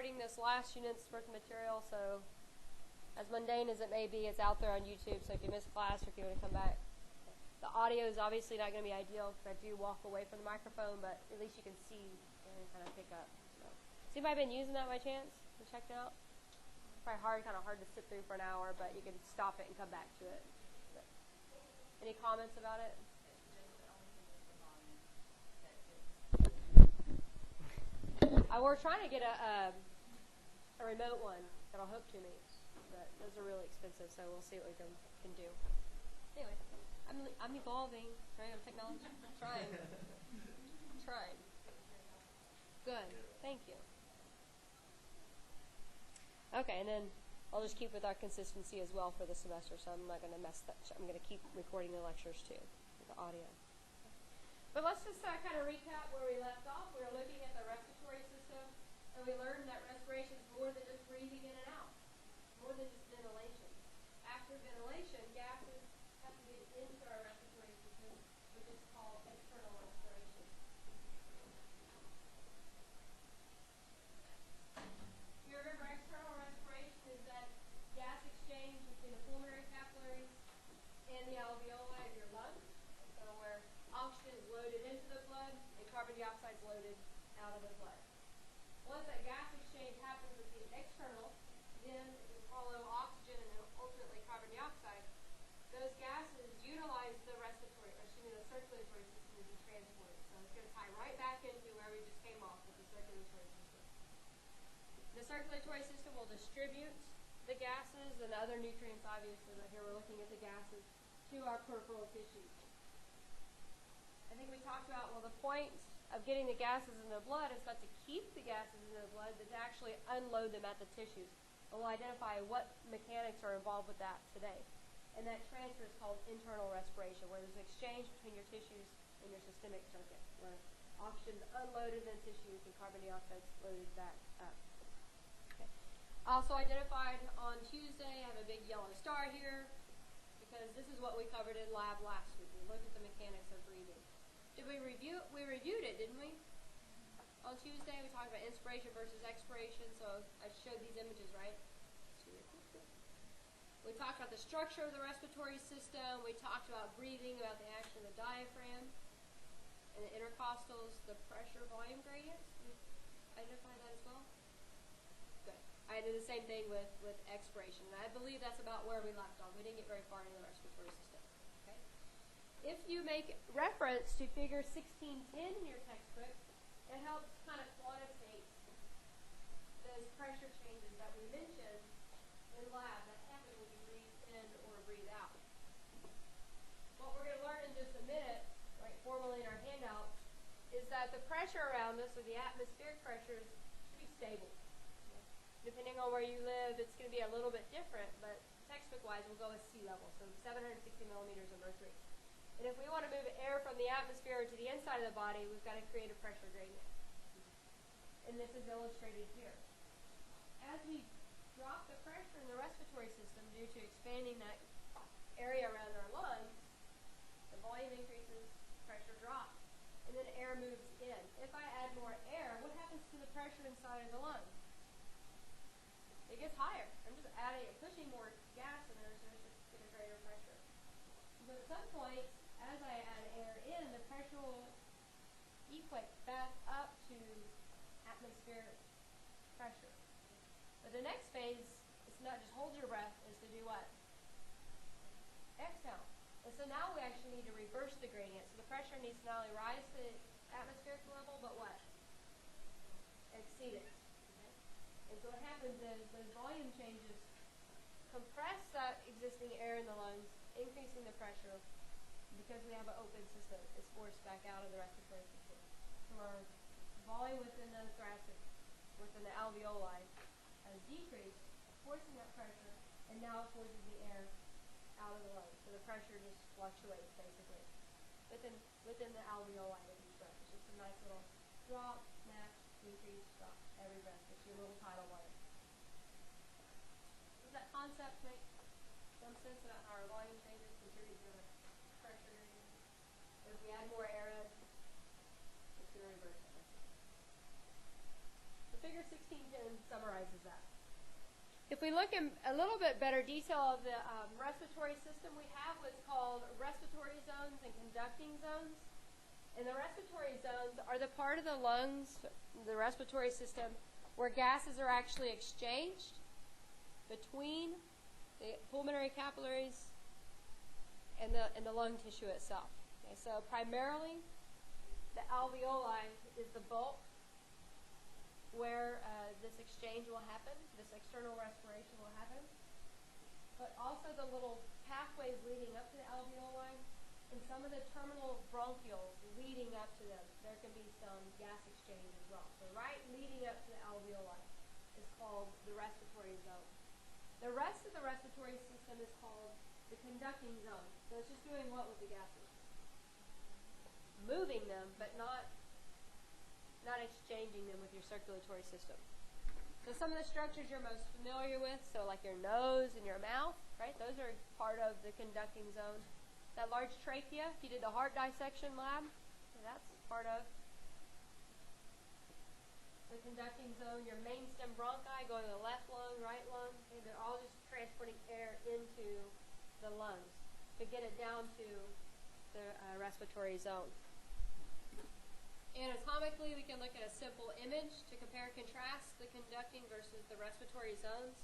recording this last unit's worth of material, so as mundane as it may be, it's out there on YouTube, so if you miss class or if you want to come back. The audio is obviously not going to be ideal because I do walk away from the microphone, but at least you can see and kind of pick up. So, has anybody been using that by chance? You checked it out? Probably kind of hard to sit through for an hour, but you can stop it and come back to it. But any comments about it? We're trying to get a remote one that'll hook to me, but those are really expensive, so we'll see what we can do. Anyway, I'm evolving, right, on technology. I'm trying. Good. Thank you. Okay, and then I'll just keep with our consistency as well for the semester, so I'm not going to mess that. I'm going to keep recording the lectures too, with the audio. But let's just kind of recap where we left off. We were looking at the respiratory system, and we learned that respiration is more than just breathing in and out, more than just ventilation. After ventilation, gases have to get into our respiratory system, which is called external respiration. You remember external respiration is that gas exchange between the pulmonary capillaries and the alveoli of your lungs. So where oxygen is loaded into the blood and carbon dioxide is loaded out of the blood. Once that gas exchange happens with the external, then it will follow oxygen and then ultimately carbon dioxide. Those gases utilize the circulatory system to be transported. So it's going to tie right back into where we just came off with the circulatory system. The circulatory system will distribute the gases and other nutrients, obviously, but here we're looking at the gases, to our peripheral tissues. I think we talked about, well, the point of getting the gases in the blood is not to keep the gases in the blood, but to actually unload them at the tissues. And we'll identify what mechanics are involved with that today. And that transfer is called internal respiration, where there's an exchange between your tissues and your systemic circuit, where oxygen is unloaded in the tissues and carbon dioxide is loaded back up. Okay. Also identified on Tuesday, I have a big yellow star here, because this is what we covered in lab last week. We looked at the mechanics of breathing. Did we review it? We reviewed it, didn't we? On Tuesday, we talked about inspiration versus expiration, so I showed these images, right? We talked about the structure of the respiratory system. We talked about breathing, about the action of the diaphragm and the intercostals, the pressure-volume gradients. We identified that as well? Good. I did the same thing with expiration, and I believe that's about where we left off. We didn't get very far into the respiratory system. Okay. If you make reference to figure 1610 in your textbook, it helps kind of quantitate those pressure changes that we mentioned in lab that happen when you breathe in or breathe out. What we're going to learn in just a minute, right, formally in our handout, is that the pressure around us, or the atmospheric pressures, should be stable. Depending on where you live, it's going to be a little bit different, but textbook-wise, we'll go with sea level, so 760 millimeters of mercury. And if we want to move air from the atmosphere to the inside of the body, we've got to create a pressure gradient. And this is illustrated here. As we drop the pressure in the respiratory system due to expanding that area around our lungs, the volume increases, pressure drops, and then air moves in. If I add more air, what happens to the pressure inside of the lungs? It gets higher. I'm just pushing more gas in there, so it's just get a greater pressure. So at some point, as I add air in, the pressure will equate back up to atmospheric pressure. But the next phase is not just hold your breath, is to do what? Exhale. And so now we actually need to reverse the gradient. So the pressure needs to not only rise to the atmospheric level, but what? Exceed it. Okay? And so what happens is those volume changes compress that existing air in the lungs, increasing the pressure. Because we have an open system, it's forced back out of the respiratory system. So our volume within the thoracic, within the alveoli, has decreased, forcing that pressure, and now it forces the air out of the lungs. So the pressure just fluctuates, basically, within the alveoli of each breath. It's just a nice little drop, snap, decrease, drop, every breath. It's your little tidal wave. Does that concept make some sense about how our volume changes contribute to the pressure gradient? If we add more air in, it's going to reverse it. Does figure 1610 summarizes that. If we look in a little bit better detail of the respiratory system, we have what's called respiratory zones and conducting zones. And the respiratory zones are the part of the lungs, the respiratory system, where gases are actually exchanged between the pulmonary capillaries and the lung tissue itself. Okay, so primarily, the alveoli is the bulk where this exchange will happen, this external respiration will happen. But also the little pathways leading up to the alveoli and some of the terminal bronchioles leading up to them, there can be some gas exchange as well. So right leading up to the alveoli is called the respiratory zone. The rest of the respiratory system is called the conducting zone. So it's just doing what with the gases? Moving them, but not exchanging them with your circulatory system. So some of the structures you're most familiar with, so like your nose and your mouth, right? Those are part of the conducting zone. That large trachea, if you did the heart dissection lab, that's part of the conducting zone. Your main stem bronchi going to the left lung, right lung, okay, they're all just transporting air into the lungs to get it down to the respiratory zone. Anatomically, we can look at a simple image to compare and contrast the conducting versus the respiratory zones.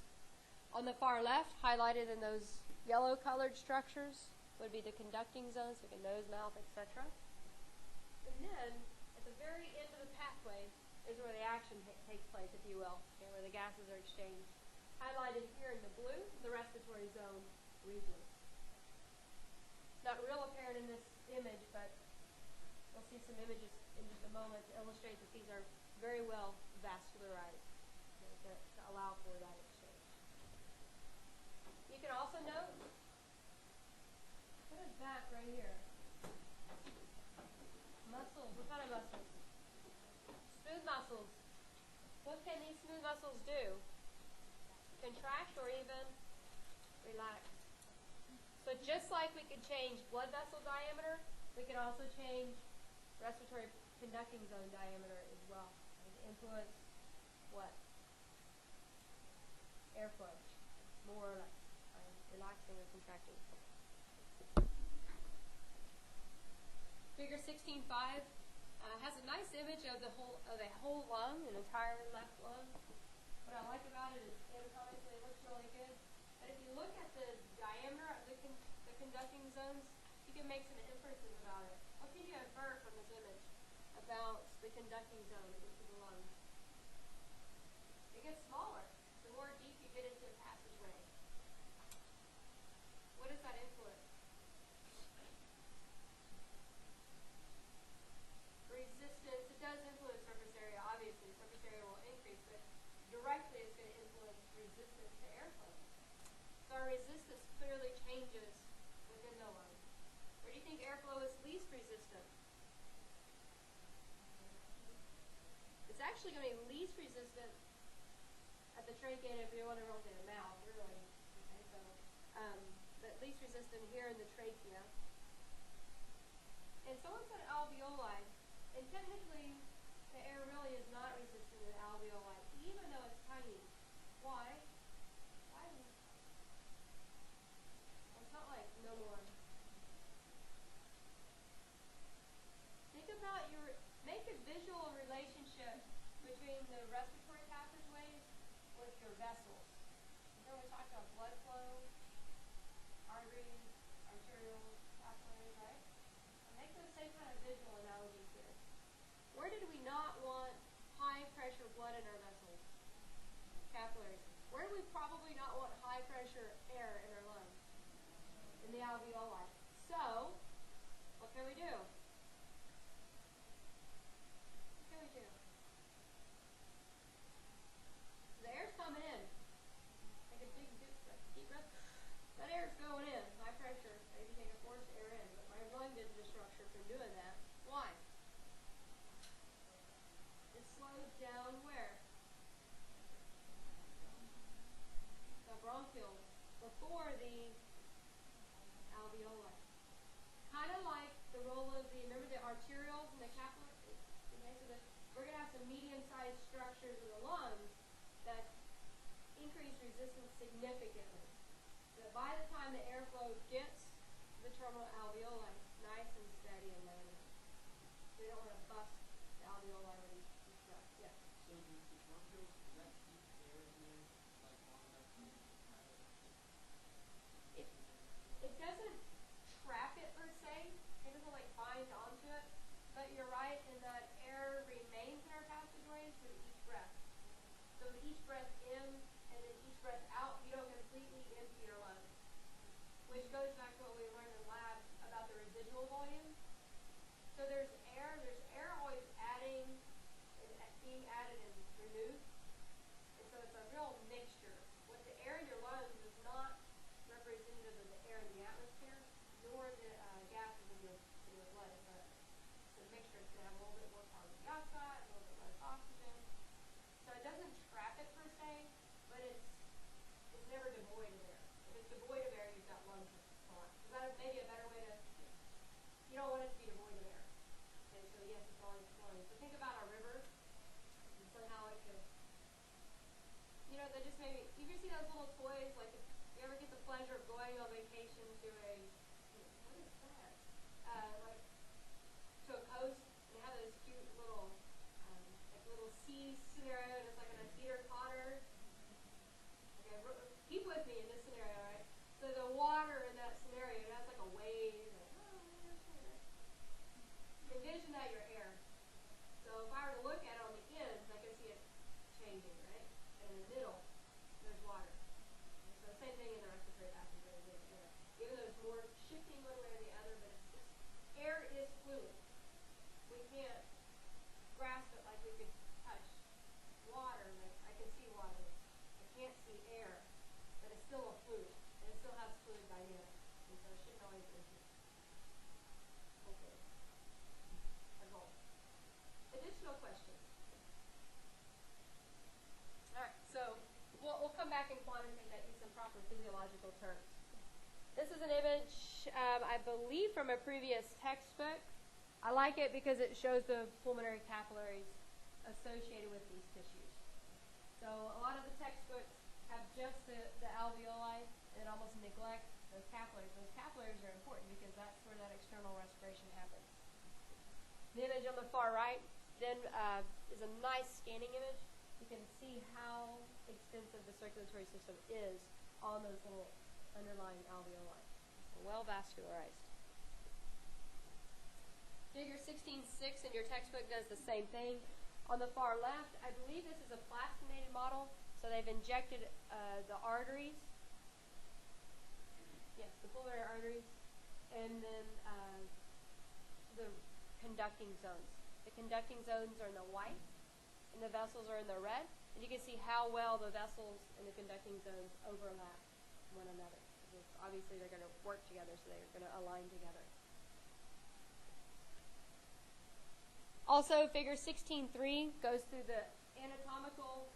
On the far left, highlighted in those yellow-colored structures, would be the conducting zones, like a nose, mouth, etc. And then, at the very end of the pathway, is where the action takes place, if you will, okay, where the gases are exchanged. Highlighted here in the blue, the respiratory zone region. Not real apparent in this image, but we'll see some images in just a moment to illustrate that these are very well vascularized, okay, to allow for that exchange. You can also note, what is that right here? Muscles. What kind of muscles? Smooth muscles. What can these smooth muscles do? Contract or even relax. So just like we could change blood vessel diameter, we can also change respiratory conducting zone diameter as well. And influence what? Airflow. More or less. Relaxing or contracting. Figure 16.5 has a nice image of a whole lung, an entirely left lung. What I like about it is anatomically it looks really good. But if you look at the diameter of the conducting zones, you can make some inferences about it. What can you infer from this image about the conducting zone into the lungs? It gets smaller the more deep you get into a passageway. What does that influence? Resistance. It does influence surface area, obviously. Surface area will increase, but directly it's going to influence resistance to airflow. So our resistance clearly changes within the lung. Where do you think airflow is least resistant? It's actually going to be least resistant at the trachea, and if you want to roll in the mouth, really. Okay, so, but least resistant here in the trachea. And someone said alveoli, and technically the air really is not resistant to the alveoli, even though it's tiny. Why? Why? Well, it's not like no more. Think about make a visual relationship between the respiratory passageways with your vessels. Remember we talked about blood flow, arteries, arterials, capillaries, right? And make those same kind of visual analogies here. Where did we not want high pressure blood in our vessels? Capillaries. Where do we probably not want high pressure air in our lungs? In the alveoli. So, what can we do? The air's coming in. Take a deep breath. That air's going in, high pressure. Maybe take a forced air in, but my lung didn't destructure from doing that. Why? It slows down where? The bronchioles before the alveoli. Kind of like the role of remember the arterioles and the capillaries? Okay, so we're going to have some medium-sized structures in the lungs that increase resistance significantly. So by the time the airflow gets to the terminal alveoli, nice and steady and landing. We don't want to bust the alveoli with these struts. Yeah. So the bronchioles, does that keep air in there like long enough to kind of It doesn't trap it per se. It doesn't like bind onto it. But you're right in that air remains in our passageways with each breath. So with each breath in and then each breath out, you don't completely empty your lungs. Which goes back to what we learned in lab about the residual volume. So there's air always adding and being added and removed. And so it's a real mixture. What the air in your lungs is not representative of the air in the atmosphere, nor the gases in your blood. It's a mixture. It's going to have a little bit more carbon dioxide, a little bit less oxygen. So it doesn't trap it per se, but it's never devoid of air. If it's devoid of air, you've got lungs on. Is that maybe a better way to? You don't want it to be devoid of air. Okay, so yes, it's always flowing. So think about a river, and somehow it could. That just maybe you ever see those little toys? Like if you ever get the pleasure of going on vacation to a what is that? Like to a coast, and they have those cute little like little sea scenario, and it's like in a teeter totter. Okay, keep with me in this scenario, right? So the water in that scenario, it has like a wave. Envision that your air. So if I were to look at it on the ends, I can see it changing, right? And in the middle, there's water. And so same thing in the respiratory passageway. Even though it's more shifting one way or the other, but it's just, air is fluid. We can't grasp it like we could touch water. Like I can see water. I can't see air, but it's still a fluid. And it still has fluid dynamics. And so it shouldn't always empty. Hopefully. Additional questions? All right, so we'll come back and quantitate that in some proper physiological terms. This is an image, I believe, from a previous textbook. I like it because it shows the pulmonary capillaries associated with these tissues. So a lot of the textbooks have just the alveoli and almost neglect those capillaries. Those capillaries are important because that's where that external respiration happens. The image on the far right then is a nice scanning image. You can see how extensive the circulatory system is on those little underlying alveoli. Well vascularized. Figure 16.6 in your textbook does the same thing. On the far left, I believe this is a plastinated model. So they've injected the arteries. Yes, the pulmonary arteries. And then the conducting zones. The conducting zones are in the white, and the vessels are in the red. And you can see how well the vessels and the conducting zones overlap one another. Because obviously they're going to work together, so they're going to align together. Also, figure 16.3 goes through the anatomical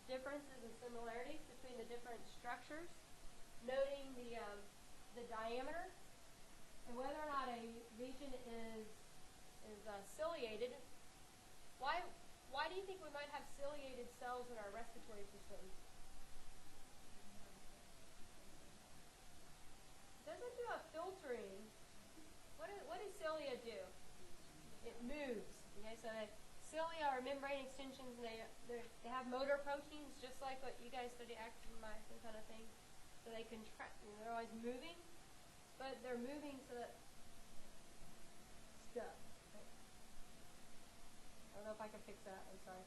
differences and similarities between the different structures, noting the diameter and whether or not a region is ciliated. Why do you think we might have ciliated cells in our respiratory system? It doesn't do a filtering. What does cilia do? It moves. Okay, so cilia are membrane extensions. They have motor proteins, just like what you guys study actin-myosin kind of thing. So they contract. They're always moving, but they're moving so that stuff. I don't know if I can fix that. I'm sorry.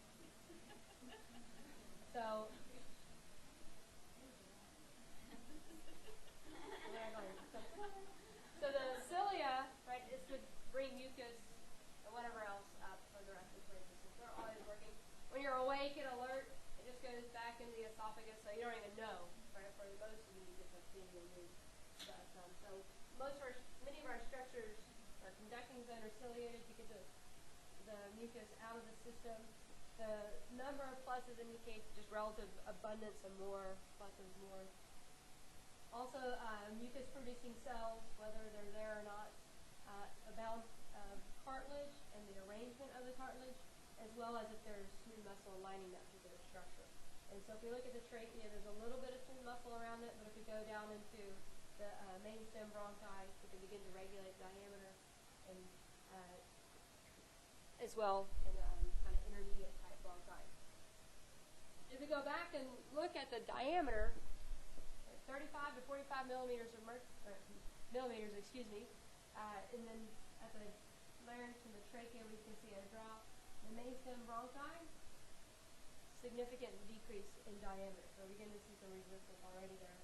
So the cilia, right, is to bring mucus and whatever else up from the respiratory system. They're always working. When you're awake and alert, it just goes back into the esophagus, so you don't even know. Right? For most of you, you get the being removed. So many of our structures, our conducting zone are ciliated to get the mucus out of the system. The number of pluses indicates just relative abundance of more pluses, more. Also, mucus-producing cells, whether they're there or not, abound cartilage and the arrangement of the cartilage, as well as if there's smooth muscle lining up to their structure. And so if we look at the trachea, there's a little bit of smooth muscle around it, but if we go down into the main stem bronchi, we can begin to regulate diameter and as well in kind of intermediate type bronchi. If we go back and look at the diameter, 35 to 45 millimeters millimeters, and then at the larynx and the trachea, we can see a drop. The main stem bronchi, significant decrease in diameter. So we're beginning to see some resistance already there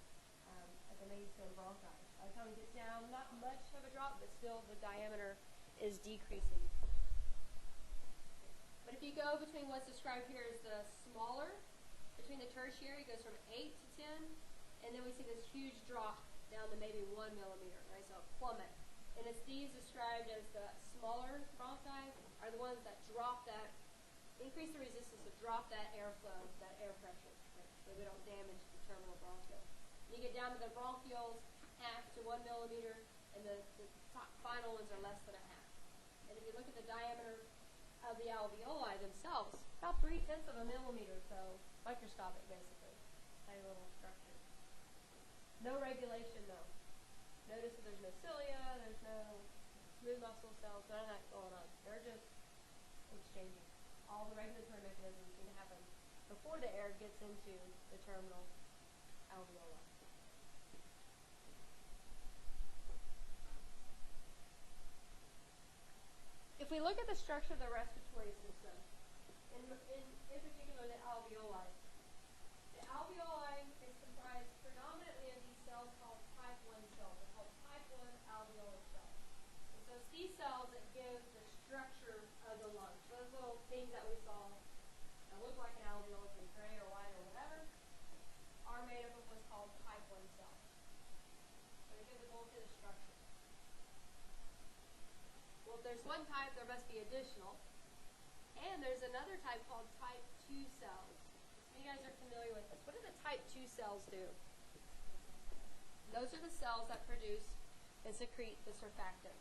at the main stem bronchi. By the time we get down, not much of a drop, but still the diameter is decreasing. But if you go between what's described here as the smaller, between the tertiary, it goes from 8 to 10, and then we see this huge drop down to maybe 1 millimeter, right? So a plummet. And it's these described as the smaller bronchi are the ones that drop that, increase the resistance to drop that airflow, that air pressure, right? So we don't damage the terminal bronchiole. You get down to the bronchioles, half to 1 millimeter, and the top final ones are less than a half. And if you look at the diameter of the alveoli themselves, about 0.3 of a millimeter, so microscopic basically, tiny little structure. No regulation though. Notice that there's no cilia, there's no smooth muscle cells, none of that going on. They're just exchanging. All the regulatory mechanisms need to happen before the air gets into the terminal alveoli. If we look at the structure of the respiratory system, in particular the alveoli is comprised predominantly of these cells called type 1 cells. They're called type 1 alveolar cells. And so it's these cells that give the structure of the lungs. Those little things that we saw that look like an alveolus in gray or white or whatever are made up of what's called type 1 cells. So they give the bulk of the structure. Well, if there's one type, there must be additional. And there's another type called type 2 cells. So you guys are familiar with this. What do the type 2 cells do? Those are the cells that produce and secrete the surfactant.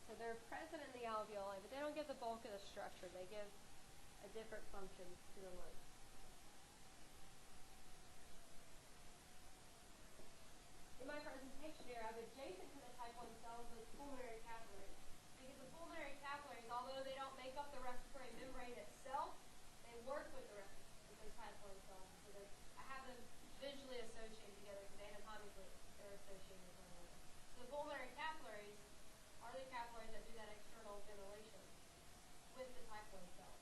So they're present in the alveoli, but they don't give the bulk of the structure. They give a different function to the lungs. In my presentation here, I've adjacent to the type 1 cells the pulmonary capillaries. Because the pulmonary capillaries, although they don't make up the respiratory membrane itself, they work with the type 1 cells. So I have them visually associated together because anatomically they're associated with one another. So the pulmonary capillaries are the capillaries that do that external ventilation with the type 1 cells.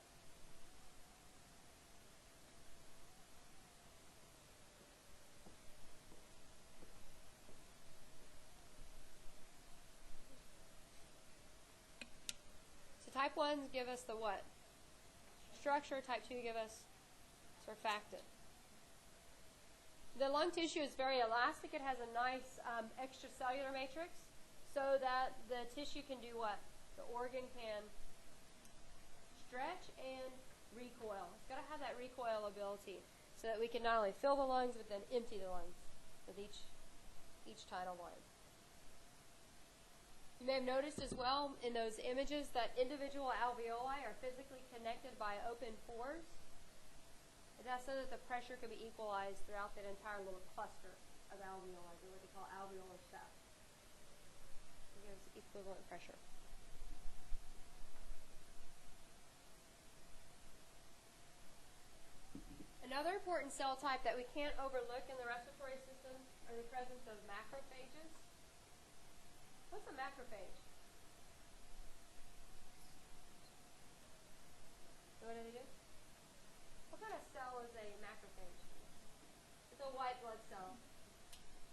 Type 1s give us the what? Structure. Type 2 give us surfactant. The lung tissue is very elastic. It has a nice extracellular matrix so that the tissue can do what? The organ can stretch and recoil. It's got to have that recoil ability so that we can not only fill the lungs but then empty the lungs with each tidal line. You may have noticed as well in those images that individual alveoli are physically connected by open pores. And that's so that the pressure can be equalized throughout that entire little cluster of alveoli, what they call alveolar shaft. It gives equivalent pressure. Another important cell type that we can't overlook in the respiratory system are the presence of macrophages. What's a macrophage? So what do they do? What kind of cell is a macrophage? It's a white blood cell.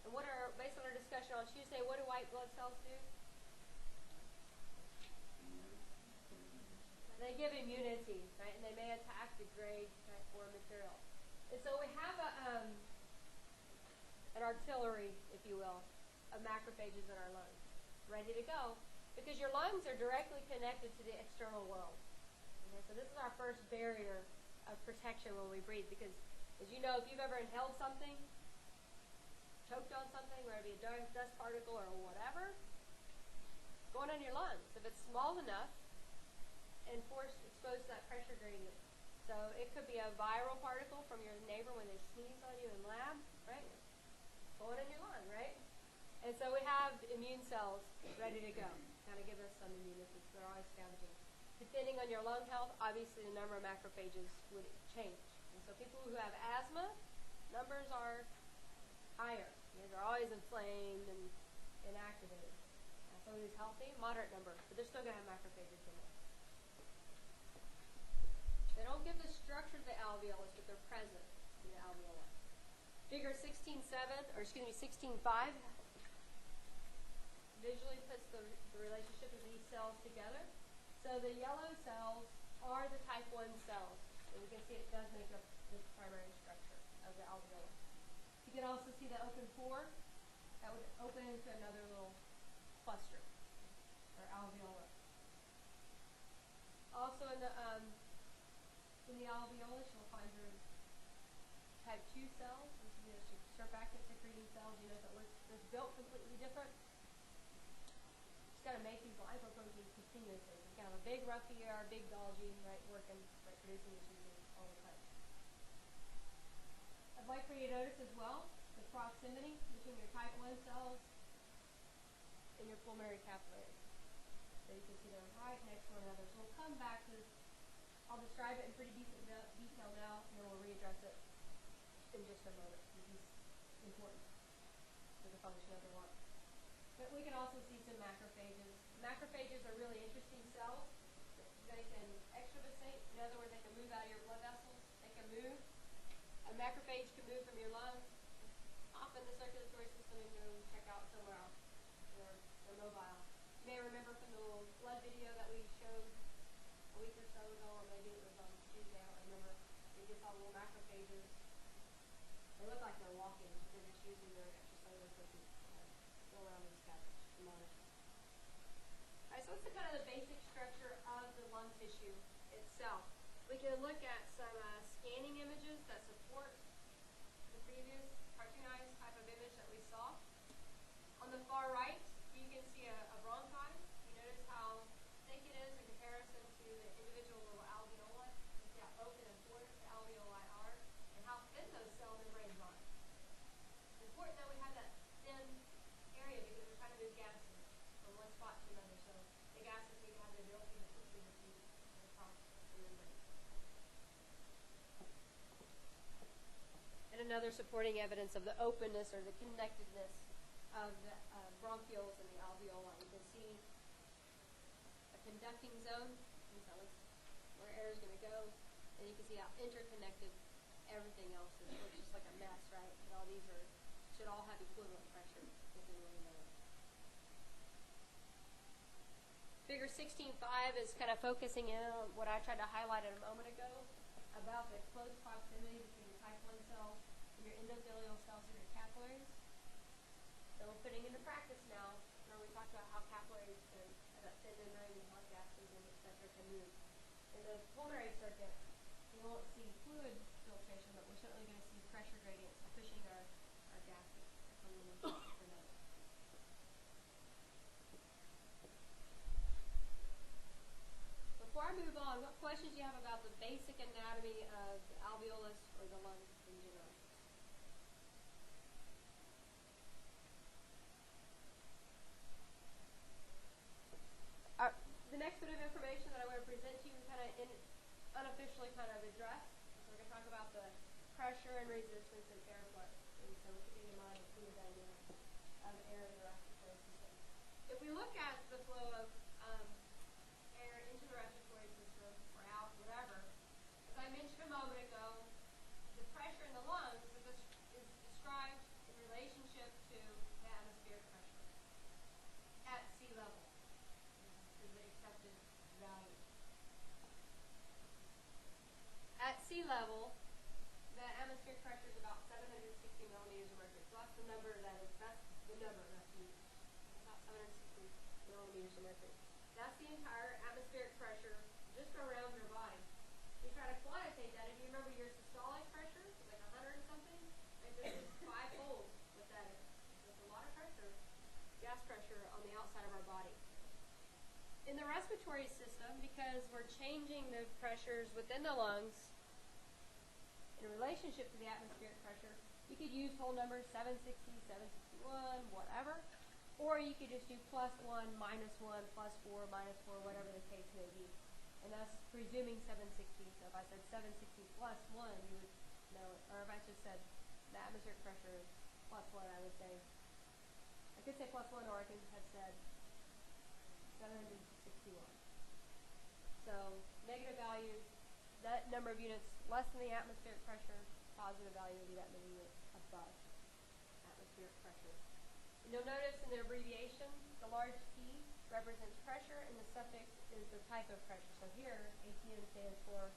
And based on our discussion on Tuesday, what do white blood cells do? They give immunity, right? And they may attack, degrade, right, foreign material. And so we have an artillery, if you will, of macrophages in our lungs, ready to go, because your lungs are directly connected to the external world. Okay, so this is our first barrier of protection when we breathe, because as you know, if you've ever inhaled something, choked on something, whether it be a dust particle or whatever, it's going on your lungs. If it's small enough, and exposed to that pressure gradient. So it could be a viral particle from your neighbor when they sneeze on you in lab, right? Going in your lung, right? And so we have immune cells ready to go. Kind of give us some immunity. They're always scavenging. Depending on your lung health, obviously the number of macrophages would change. And so people who have asthma, numbers are higher. They're always inflamed and inactivated. Somebody who's healthy, moderate number, but they're still going to have macrophages in there. They don't give the structure to the alveolus, but they're present in the alveoli. Figure 16.7, or excuse me, 16.5 visually puts the relationship of these cells together. So the yellow cells are the type 1 cells. And you can see it does make up the primary structure of the alveolus. You can also see the open pore. That would open into another little cluster, or alveolar. Also in the alveolus, you'll find your type 2 cells. This is your surfactant secreting cells. You know that it's built completely different. It's got to make these lipoproteins continuously. It's got a big rough ER, big Golgi, right, working, right, producing this using all the time. I'd like for you to notice as well the proximity between your type 1 cells and your pulmonary capillaries. So you can see they're right next to one another. So we'll come back to this. I'll describe it in pretty decent detail now, and then we'll readdress it in just a moment. This is important for the function of the lung. But we can also see some macrophages. Macrophages are really interesting cells. They can extravasate. In other words, they can move out of your blood vessels. They can move. A macrophage can move from your lung, hop in the circulatory system, and go check out somewhere else. They're mobile. You may remember from the little blood video that we showed a week or so ago, or maybe it was on Tuesday, I don't remember. We just saw little macrophages. They look like they're walking. They're just using their extracellular protein to go around and scavenge and monitor. All right, so what's kind of the basic structure of the lung tissue itself? We can look at some scanning images that support the previous cartoonized type of image that we saw. On the far right, you can see a bronchi. You notice how thick it is in comparison to the individual little alveoli. You see how open and porous the alveoli are, and how thin those cell membranes are. It's important that we have that thin area because we're trying to move gases from one spot to another. So the gases need to have the ability to quickly diffuse across the membrane. And another supporting evidence of the openness or the connectedness of the bronchioles and the alveoli. You can see a conducting zone, where air is going to go, and you can see how interconnected everything else is. It looks just like a mess, right? And all these should all have equivalent pressure within one another. Figure 16.5 is kind of focusing in on what I tried to highlight a moment ago about the close proximity between your type 1 cells and your endothelial cells and your capillaries. So we're putting into practice now. Remember we talked about how capillaries can have that thin membrane and how gases and et cetera can move. In the pulmonary circuit, we won't see fluid filtration, but we're certainly going to see pressure gradients pushing our gases from one spot to another. Before I move on, what questions do you have about the basic anatomy of the alveolus or the lung in general? The next bit of information that I want to present to you kind of unofficially kind of address. So we're going to talk about the pressure and resistance and airflow. And so keeping in mind the fluid dynamics of air in the respiratory system. If we look at the flow of air into the respiratory system or out, whatever, as I mentioned a moment ago, the pressure in the lungs is described in relationship to the atmospheric pressure at sea level. Is the accepted value. At sea level, the atmospheric pressure is about 760 millimeters of mercury. So that's the number that's the number that's used. About 760 millimeters of mercury. That's the entire atmospheric pressure just around your body. We try to quantitate that. If you remember your systolic pressure, it's like 100 and something. Right? This is fivefold what that is. There's a lot of pressure, gas pressure on the outside of our body. in the respiratory system, because we're changing the pressures within the lungs in relationship to the atmospheric pressure, you could use whole numbers, 760, 761, whatever. Or you could just do +1, -1, +4, -4, whatever the case may be. And that's presuming 760. So if I said 760 +1, you would know it. Or if I just said the atmospheric pressure is +1, I would say, I could say +1, or I could have said 761. So negative values, that number of units less than the atmospheric pressure, positive value would be that many units above atmospheric pressure. And you'll notice in the abbreviation, the large T represents pressure, and the suffix is the type of pressure. So here, ATM stands for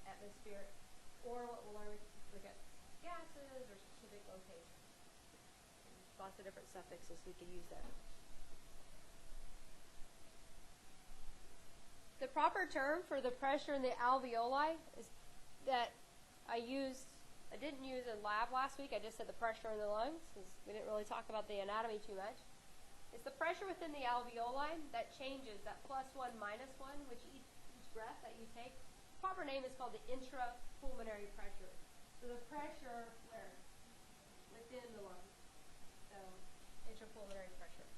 atmospheric, or what we'll learn, look at gases or specific locations. There's lots of different suffixes we could use there. The proper term for the pressure in the alveoli is that I didn't use in lab last week. I just said the pressure in the lungs, because we didn't really talk about the anatomy too much. It's the pressure within the alveoli that changes, that +1, -1, which each breath that you take. The proper name is called the intrapulmonary pressure. So the pressure where? Within the lungs. So intrapulmonary pressure.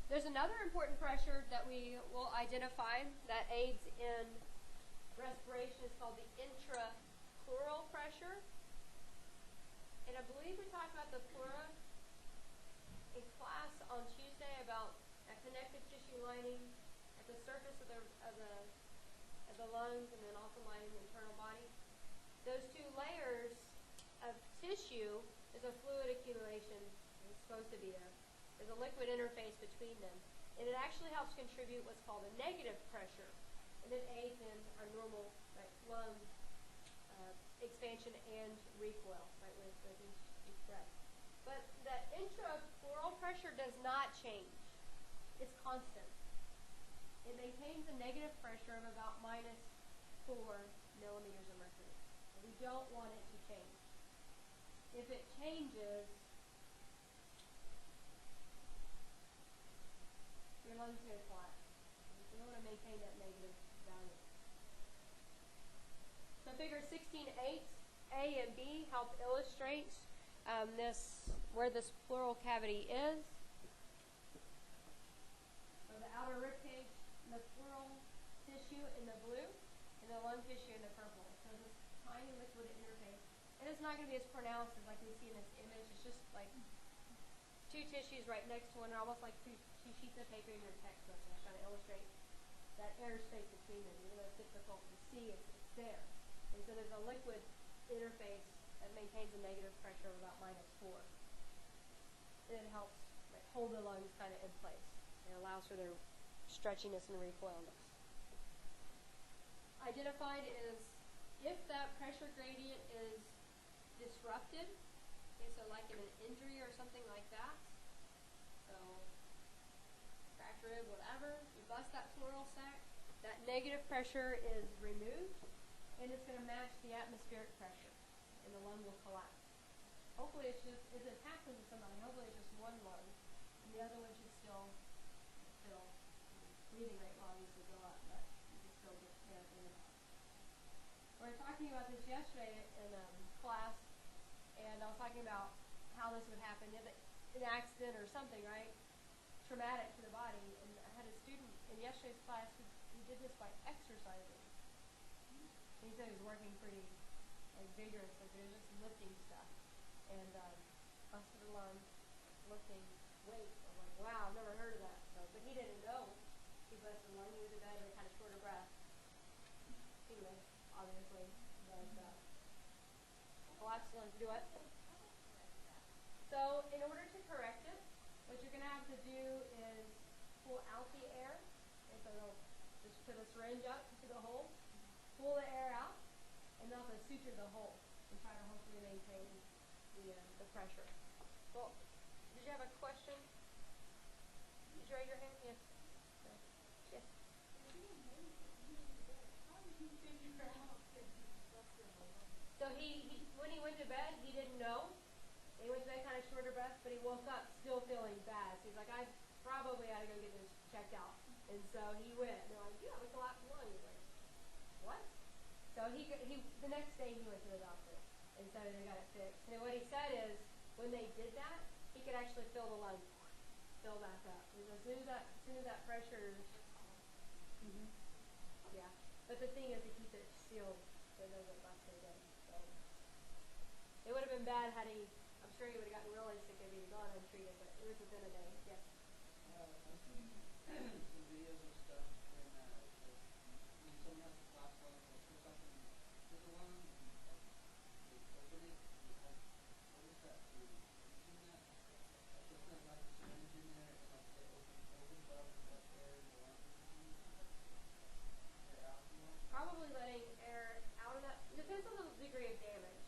There's another important pressure that we will identify that aids in respiration. It's called the intrapleural pressure. And I believe we talked about the pleura in class on Tuesday about a connective tissue lining at the surface of the lungs and then also lining the internal body. Those two layers of tissue is a fluid accumulation. It's supposed to be there. There's a liquid interface between them. And it actually helps contribute what's called a negative pressure. And it aids in our normal lung expansion and recoil with each breath. But the intrapleural pressure does not change. It's constant. It maintains a negative pressure of about -4 millimeters of mercury. And we don't want it to change. If it changes, your lungs go flat. You don't want to maintain that negative value. So figure 16.8, A and B help illustrate where this pleural cavity is. So the outer rib cage, the pleural tissue in the blue, and the lung tissue in the purple. So this tiny liquid interface. And it's not going to be as pronounced as like we see in this image. It's just like two tissues right next to one, almost like two sheets of paper in your textbook. I'm trying to illustrate that airspace between them. Even though it's difficult to see, it's there. And so there's a liquid interface that maintains a negative pressure of about -4. And it helps hold the lungs kind of in place. It allows for their stretchiness and recoilness. Identified is if that pressure gradient is disrupted, okay, so like in an injury or something like that, so cracked rib, whatever, you bust that pleural sac, that negative pressure is removed, and it's going to match the atmospheric pressure, and the lung will collapse. Hopefully it's just, if it happens to somebody, hopefully it's just one lung, and the other one should still breathing rate will obviously go up, but you can still get air in and out. We were talking about this yesterday in class, and I was talking about how this would happen if an accident or something, right? Traumatic to the body. And I had a student in yesterday's class who did this by exercising. He said he was working pretty vigorous, like he was just lifting stuff. And busted a lung, lifting weights. I'm like, wow, I've never heard of that. So, but he didn't know he busted a lung. He was in bed with kind of short of breath. Anyway, obviously, but collapsed lungs. Do what? So, in order to correct it, what you're going to have to do is pull out the air. And so they'll just put a syringe up to the hole, pull the air out, and they'll have to suture the hole and try to hopefully maintain the pressure. Well, did you have a question? Did you raise your hand? Yes. No. Yes. So when he went to bed, he didn't know. He went to bed kind of short of breath, but he woke up still feeling bad. So he's like, I probably ought to go get this checked out. And so he went. They're like, you have a collapsed lung. He's like, what? So the next day he went to the doctor. And so they got it fixed. And what he said is, when they did that, he could actually feel the lung fill back up. As soon as that pressure, yeah. But the thing is to keep it sealed so it doesn't bust it in. So it would have been bad had I'm sure he would have gotten really sick if he'd gone untreated, but it was within a day. Yes. I've seen some videos and stuff when someone has a collapsed lung, they'll put something in the lung and they open it and it has, what is that for? Have you seen that? Like they'll put like a syringe in there and like it opens up and lets air in the lung. Air out in the lung. Probably letting air out of that. It depends on the degree of damage.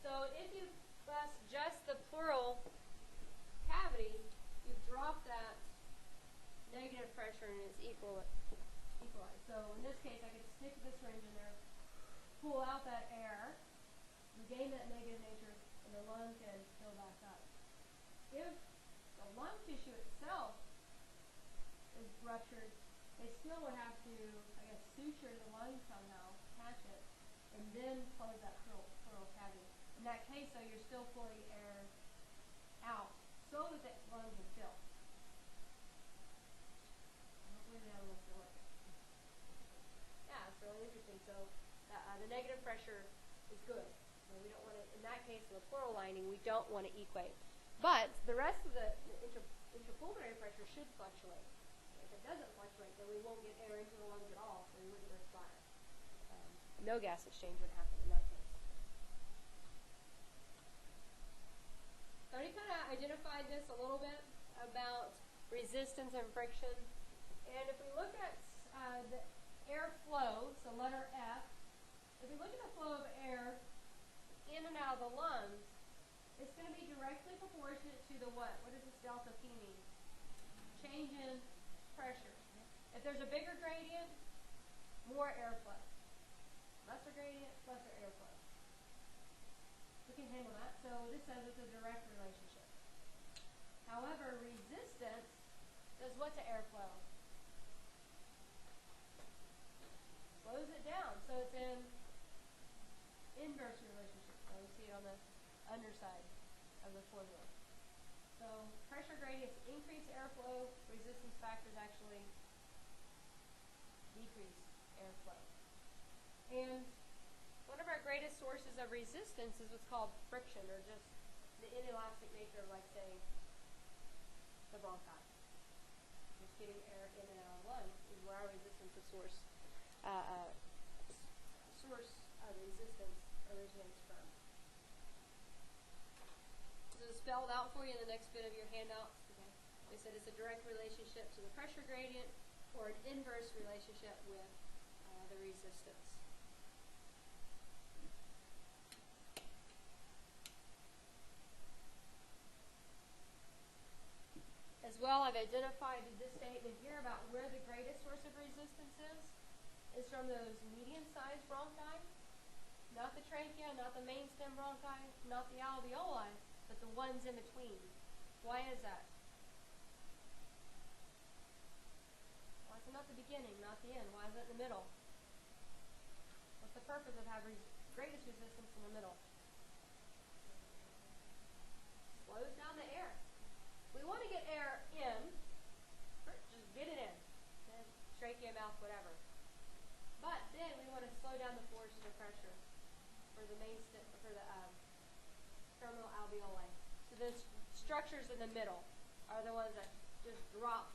So if you bust just the pleural cavity, you've dropped that negative pressure and it's equalized. So in this case, I could stick the syringe in there, pull out that air, regain that negative nature, and the lung can fill back up. If the lung tissue itself is ruptured, they still would have to, I guess, suture the lung somehow, patch it, and then close that pleural cavity. In that case, though, you're still pulling air out so that the lung can fill. Hopefully that will work. Yeah, it's really interesting. So the negative pressure is good. So we don't want to, in that case, in the pleural lining, we don't want to equate. But the rest of the intrapulmonary pressure should fluctuate. If it doesn't fluctuate, then we won't get air into the lungs at all, so we wouldn't respire. No gas exchange would happen in that case. So I already kind of identified this a little bit about resistance and friction. And if we look at the airflow, so letter F, if we look at the flow of air in and out of the lungs, it's going to be directly proportionate to the what? What does this delta P mean? Change in pressure. If there's a bigger gradient, more airflow. Lesser gradient, lesser airflow. We can handle that. So this says it's a direct relationship. However, resistance does what to airflow? Slows it down. So it's in inverse relationship. So we see it on the underside of the formula. So pressure gradients increase airflow, resistance factors actually decrease airflow. And one of our greatest sources of resistance is what's called friction, or just the inelastic nature of, like, say, the bronchi. Just getting air in and out of the lungs is where our resistance of source of resistance originates from. So it's spelled out for you in the next bit of your handout. Okay. They said it's a direct relationship to the pressure gradient or an inverse relationship with the resistance. As well, I've identified this statement here about where the greatest source of resistance is from those median-sized bronchi, not the trachea, not the main stem bronchi, not the alveoli, but the ones in between. Why is that? Why is it not the beginning, not the end? Why is it in the middle? What's the purpose of having greatest resistance in the middle? Slows down the air. We want to get air in, just get it in, trachea, mouth, whatever. But then we want to slow down the force or pressure for the main for the terminal alveoli. So the structures in the middle are the ones that just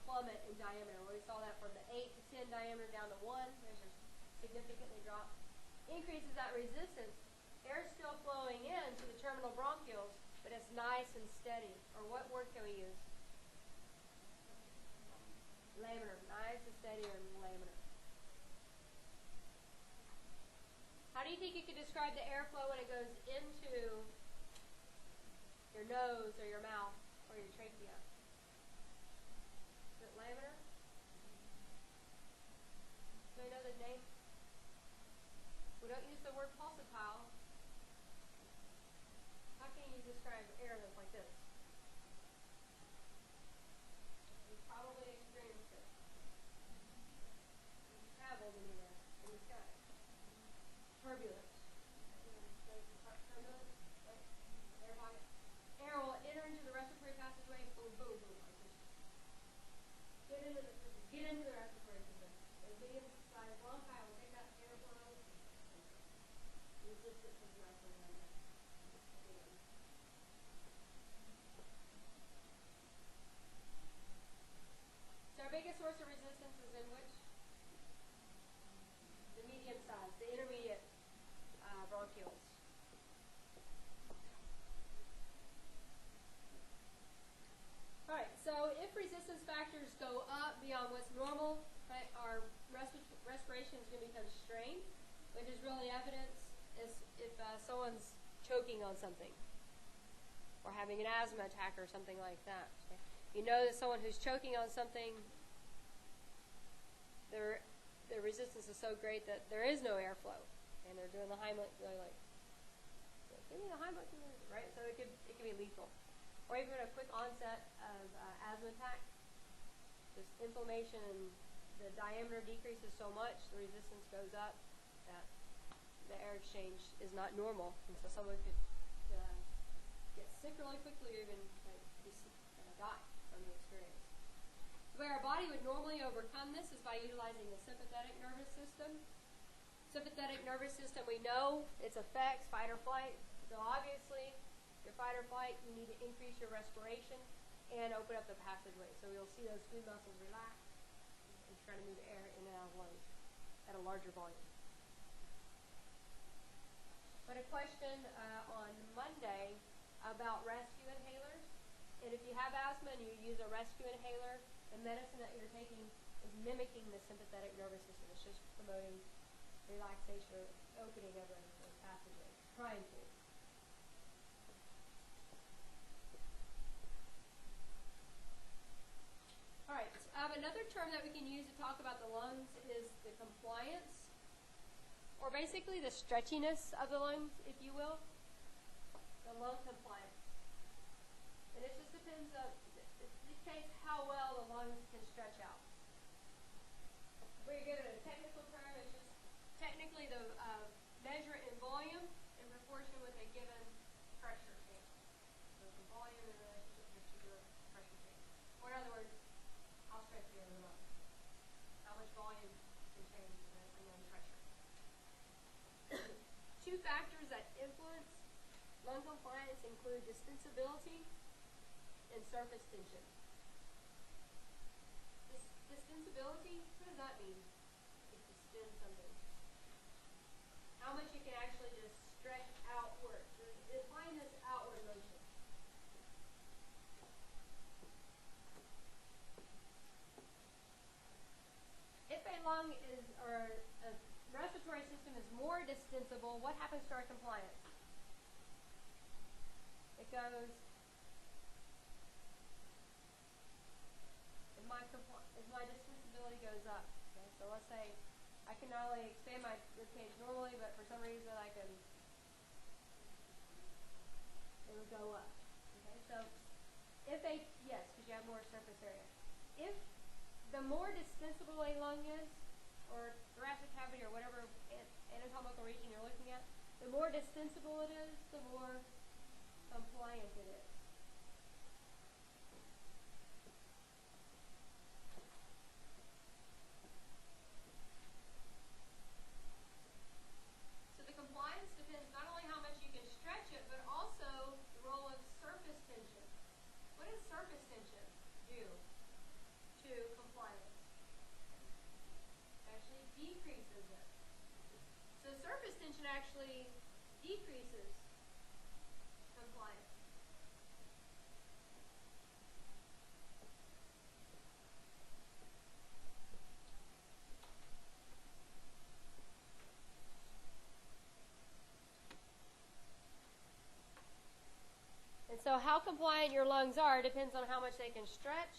plummet in diameter. We saw that from the 8 to 10 diameter down to 1. There's a significantly drop. Increases that resistance. Air's still flowing in to the terminal bronchioles, but it's nice and steady. Or what word can we use? Laminar. Nice and steady, or laminar. How do you think you could describe the airflow when it goes into your nose or your mouth or your trachea? Is it laminar? Do you know the name? We don't use the word pulsatile. How can you describe air that's like this? You've probably experienced traveled in the sky. Turbulence. Turbulence, right? Air pocket. Air will enter into the respiratory passageway, boom, boom, boom, like this. Get into the respiratory system. The medium-sized bronchi will take that airflow. Resistance is nicely done there. So our biggest source of resistance is in which? The medium size, the intermediate bronchioles. Alright, so if resistance factors go up beyond what's normal, right, our respiration is going to become strained, which is really evidence is if someone's choking on something or having an asthma attack or something like that. Okay? You know that someone who's choking on something, their resistance is so great that there is no airflow, and they're doing the Heimlich, they're like, give me the Heimlich, right? So it can be lethal. Or even a quick onset of asthma attack, just inflammation and the diameter decreases so much, the resistance goes up, that the air exchange is not normal, and so someone could get sick really quickly or even die from the experience. The way our body would normally overcome this is by utilizing the sympathetic nervous system. Sympathetic nervous system, we know its effects, fight or flight. So obviously, your fight or flight, you need to increase your respiration and open up the passageway. So you'll see those smooth muscles relax and try to move air in and out of lungs at a larger volume. But a question on Monday about rescue inhalers. And if you have asthma and you use a rescue inhaler, the medicine that you're taking is mimicking the sympathetic nervous system. It's just promoting relaxation or opening of the passageway, trying to. All right, another term that we can use to talk about the lungs is the compliance, or basically the stretchiness of the lungs, if you will, the lung compliance. And it just depends on, it dictates how well the lungs can stretch out. We're given a technical term, it's just technically the measure in volume in proportion with a given pressure change. So the volume in relationship to the pressure change. Or in other words, I'll stretch the other lung. How much volume can change and then pressure. Two factors that influence lung compliance include distensibility and surface tension. Distensibility, what does that mean? To distend something. How much you can actually just stretch outward. Define this outward motion. If a lung is, or a respiratory system is more distensible, what happens to our compliance? It goes, if my distensibility goes up. Okay, so let's say I can not only expand my ribcage normally, but for some reason it would go up. Okay, so yes, because you have more surface area. If the more distensible a lung is, or thoracic cavity, or whatever anatomical region you're looking at, the more distensible it is, the more compliant it is. So the compliance depends not only how much you can stretch it, but also the role of surface tension. What does surface tension do to compliance? It actually decreases it. So surface tension actually decreases compliance. And so how compliant your lungs are depends on how much they can stretch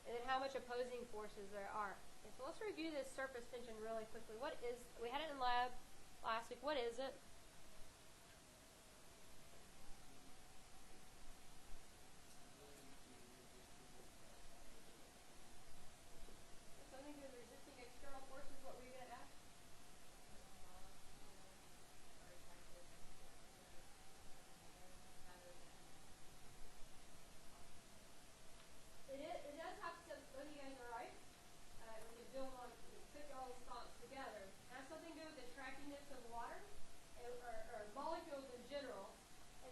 and then how much opposing forces there are. Okay, so let's review this surface tension really quickly. We had it in lab last week. What is it? Something to do with resisting external forces. What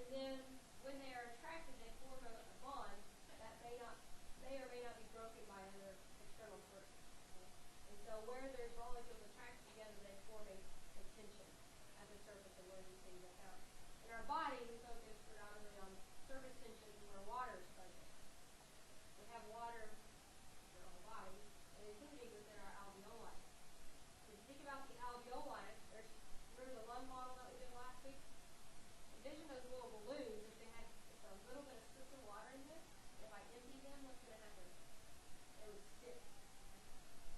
And then when they are attracted, they form a bond that may or may not be broken by other external forces. And so where there's molecules attracted together, they form a tension at the surface of where these things are found. In our body, we focus predominantly on surface tension where water is present. We have water in our whole body, and including within our alveoli. If you think about the alveoli, remember the lung model that we did last week? Envision those little balloons. If they had just a little bit of system water in them, if I emptied them, what's going to happen? They would stick.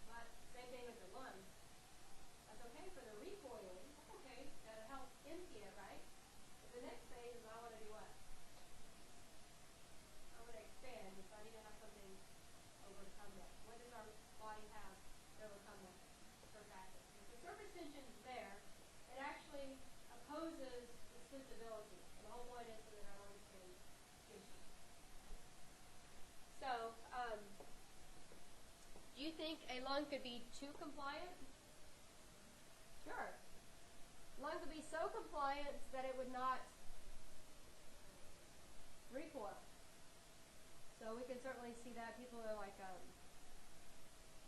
But same thing with the lungs. That's okay for the recoiling. That's okay. That'll help empty it, right? But the next phase is I want to do what? I want to expand. So I need to have something overcome that. What does our body have to overcome that? Surfactant. If the surface tension is there, it actually opposes the sensibility. And the whole point is so that our lungs can tissue. So, do you think a lung could be too compliant? Sure. Lung could be so compliant that it would not recoil. So we can certainly see that people are like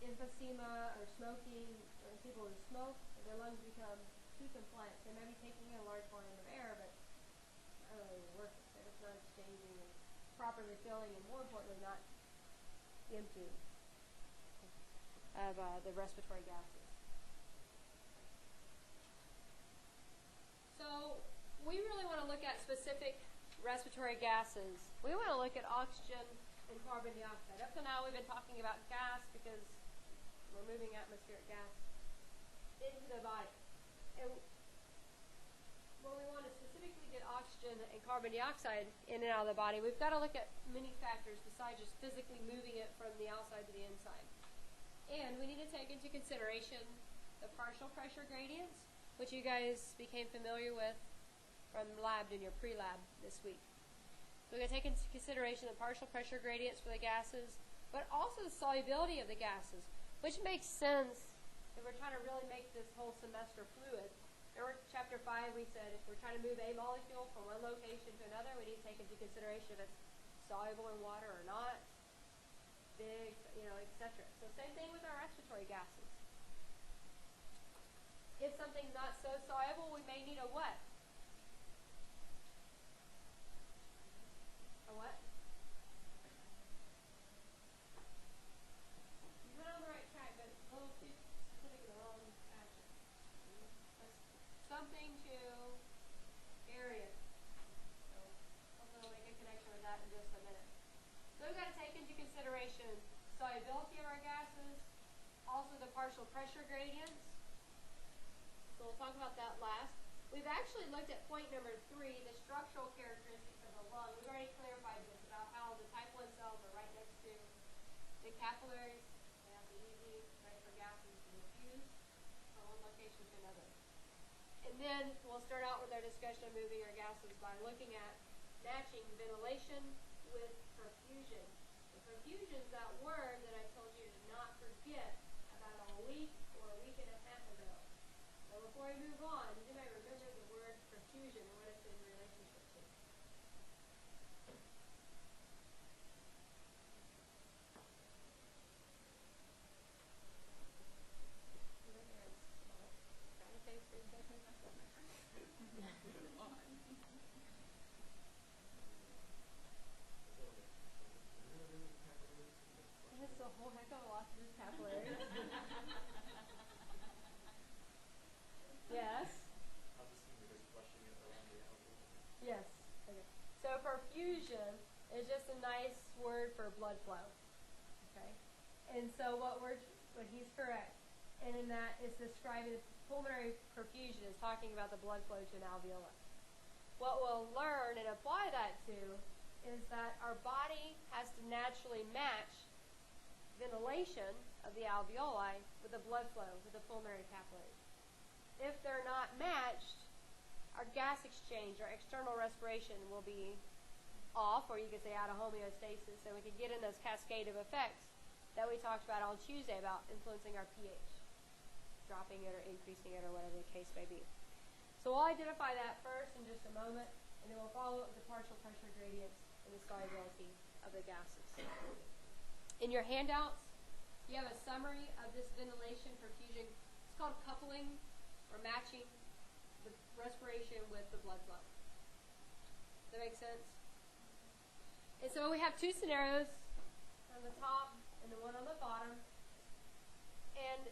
emphysema or smoking, or people who smoke, their lungs become too compliant. They may be taking in a large volume of air, but not really working. It's not exchanging and properly filling, and more importantly, not emptying of the respiratory gases. So we really want to look at specific respiratory gases. We want to look at oxygen and carbon dioxide. Up to now, we've been talking about gas because we're moving atmospheric gas into the body. And when we want to specifically get oxygen and carbon dioxide in and out of the body, we've got to look at many factors besides just physically moving it from the outside to the inside. And we need to take into consideration the partial pressure gradients, which you guys became familiar with from lab in your pre-lab this week. So we're going to take into consideration the partial pressure gradients for the gases, but also the solubility of the gases, which makes sense if we're trying to really make this whole semester fluid. Remember chapter 5, we said if we're trying to move a molecule from one location to another, we need to take into consideration if it's soluble in water or not, big, etc. So same thing with our respiratory gases. If something's not so soluble, we may need a what? A what? You went on the right track, but a little too specific in the wrong action. Something to area. So hopefully we'll make a connection with that in just a minute. So we've got to take into consideration solubility of our gases, also the partial pressure gradients. So we'll talk about that last. We've actually looked at point number 3, the structural characteristics of the lung. We've already clarified this about how the type 1 cells are right next to the capillaries. They have to be easy, right, for gases to diffuse from one location to another. And then we'll start out with our discussion of moving our gases by looking at matching ventilation with perfusion. The perfusion is that word that I told you to not forget about a week or a week and a half ago. So before we move on, you might remember the word perfusion and what it's in relationship to. That's a whole heck of a lot to do capillaries. Yes. I'll just think of flushing it around the alveoli. Yes. Okay. So perfusion is just a nice word for blood flow. Okay. And so what he's correct, and in that is describing pulmonary perfusion is talking about the blood flow to an alveolus. What we'll learn and apply that to is that our body has to naturally match ventilation of the alveoli with the blood flow with the pulmonary capillaries. If they're not matched, our gas exchange, our external respiration will be off, or you could say out of homeostasis, and we could get in those cascade of effects that we talked about on Tuesday about influencing our pH, dropping it or increasing it or whatever the case may be. So we'll identify that first in just a moment. And then we'll follow up with the partial pressure gradients and the solubility of the gases. In your handouts, you have a summary of this ventilation-perfusion. It's called coupling or matching the respiration with the blood flow. Does that make sense? And so we have two scenarios on the top and the one on the bottom. And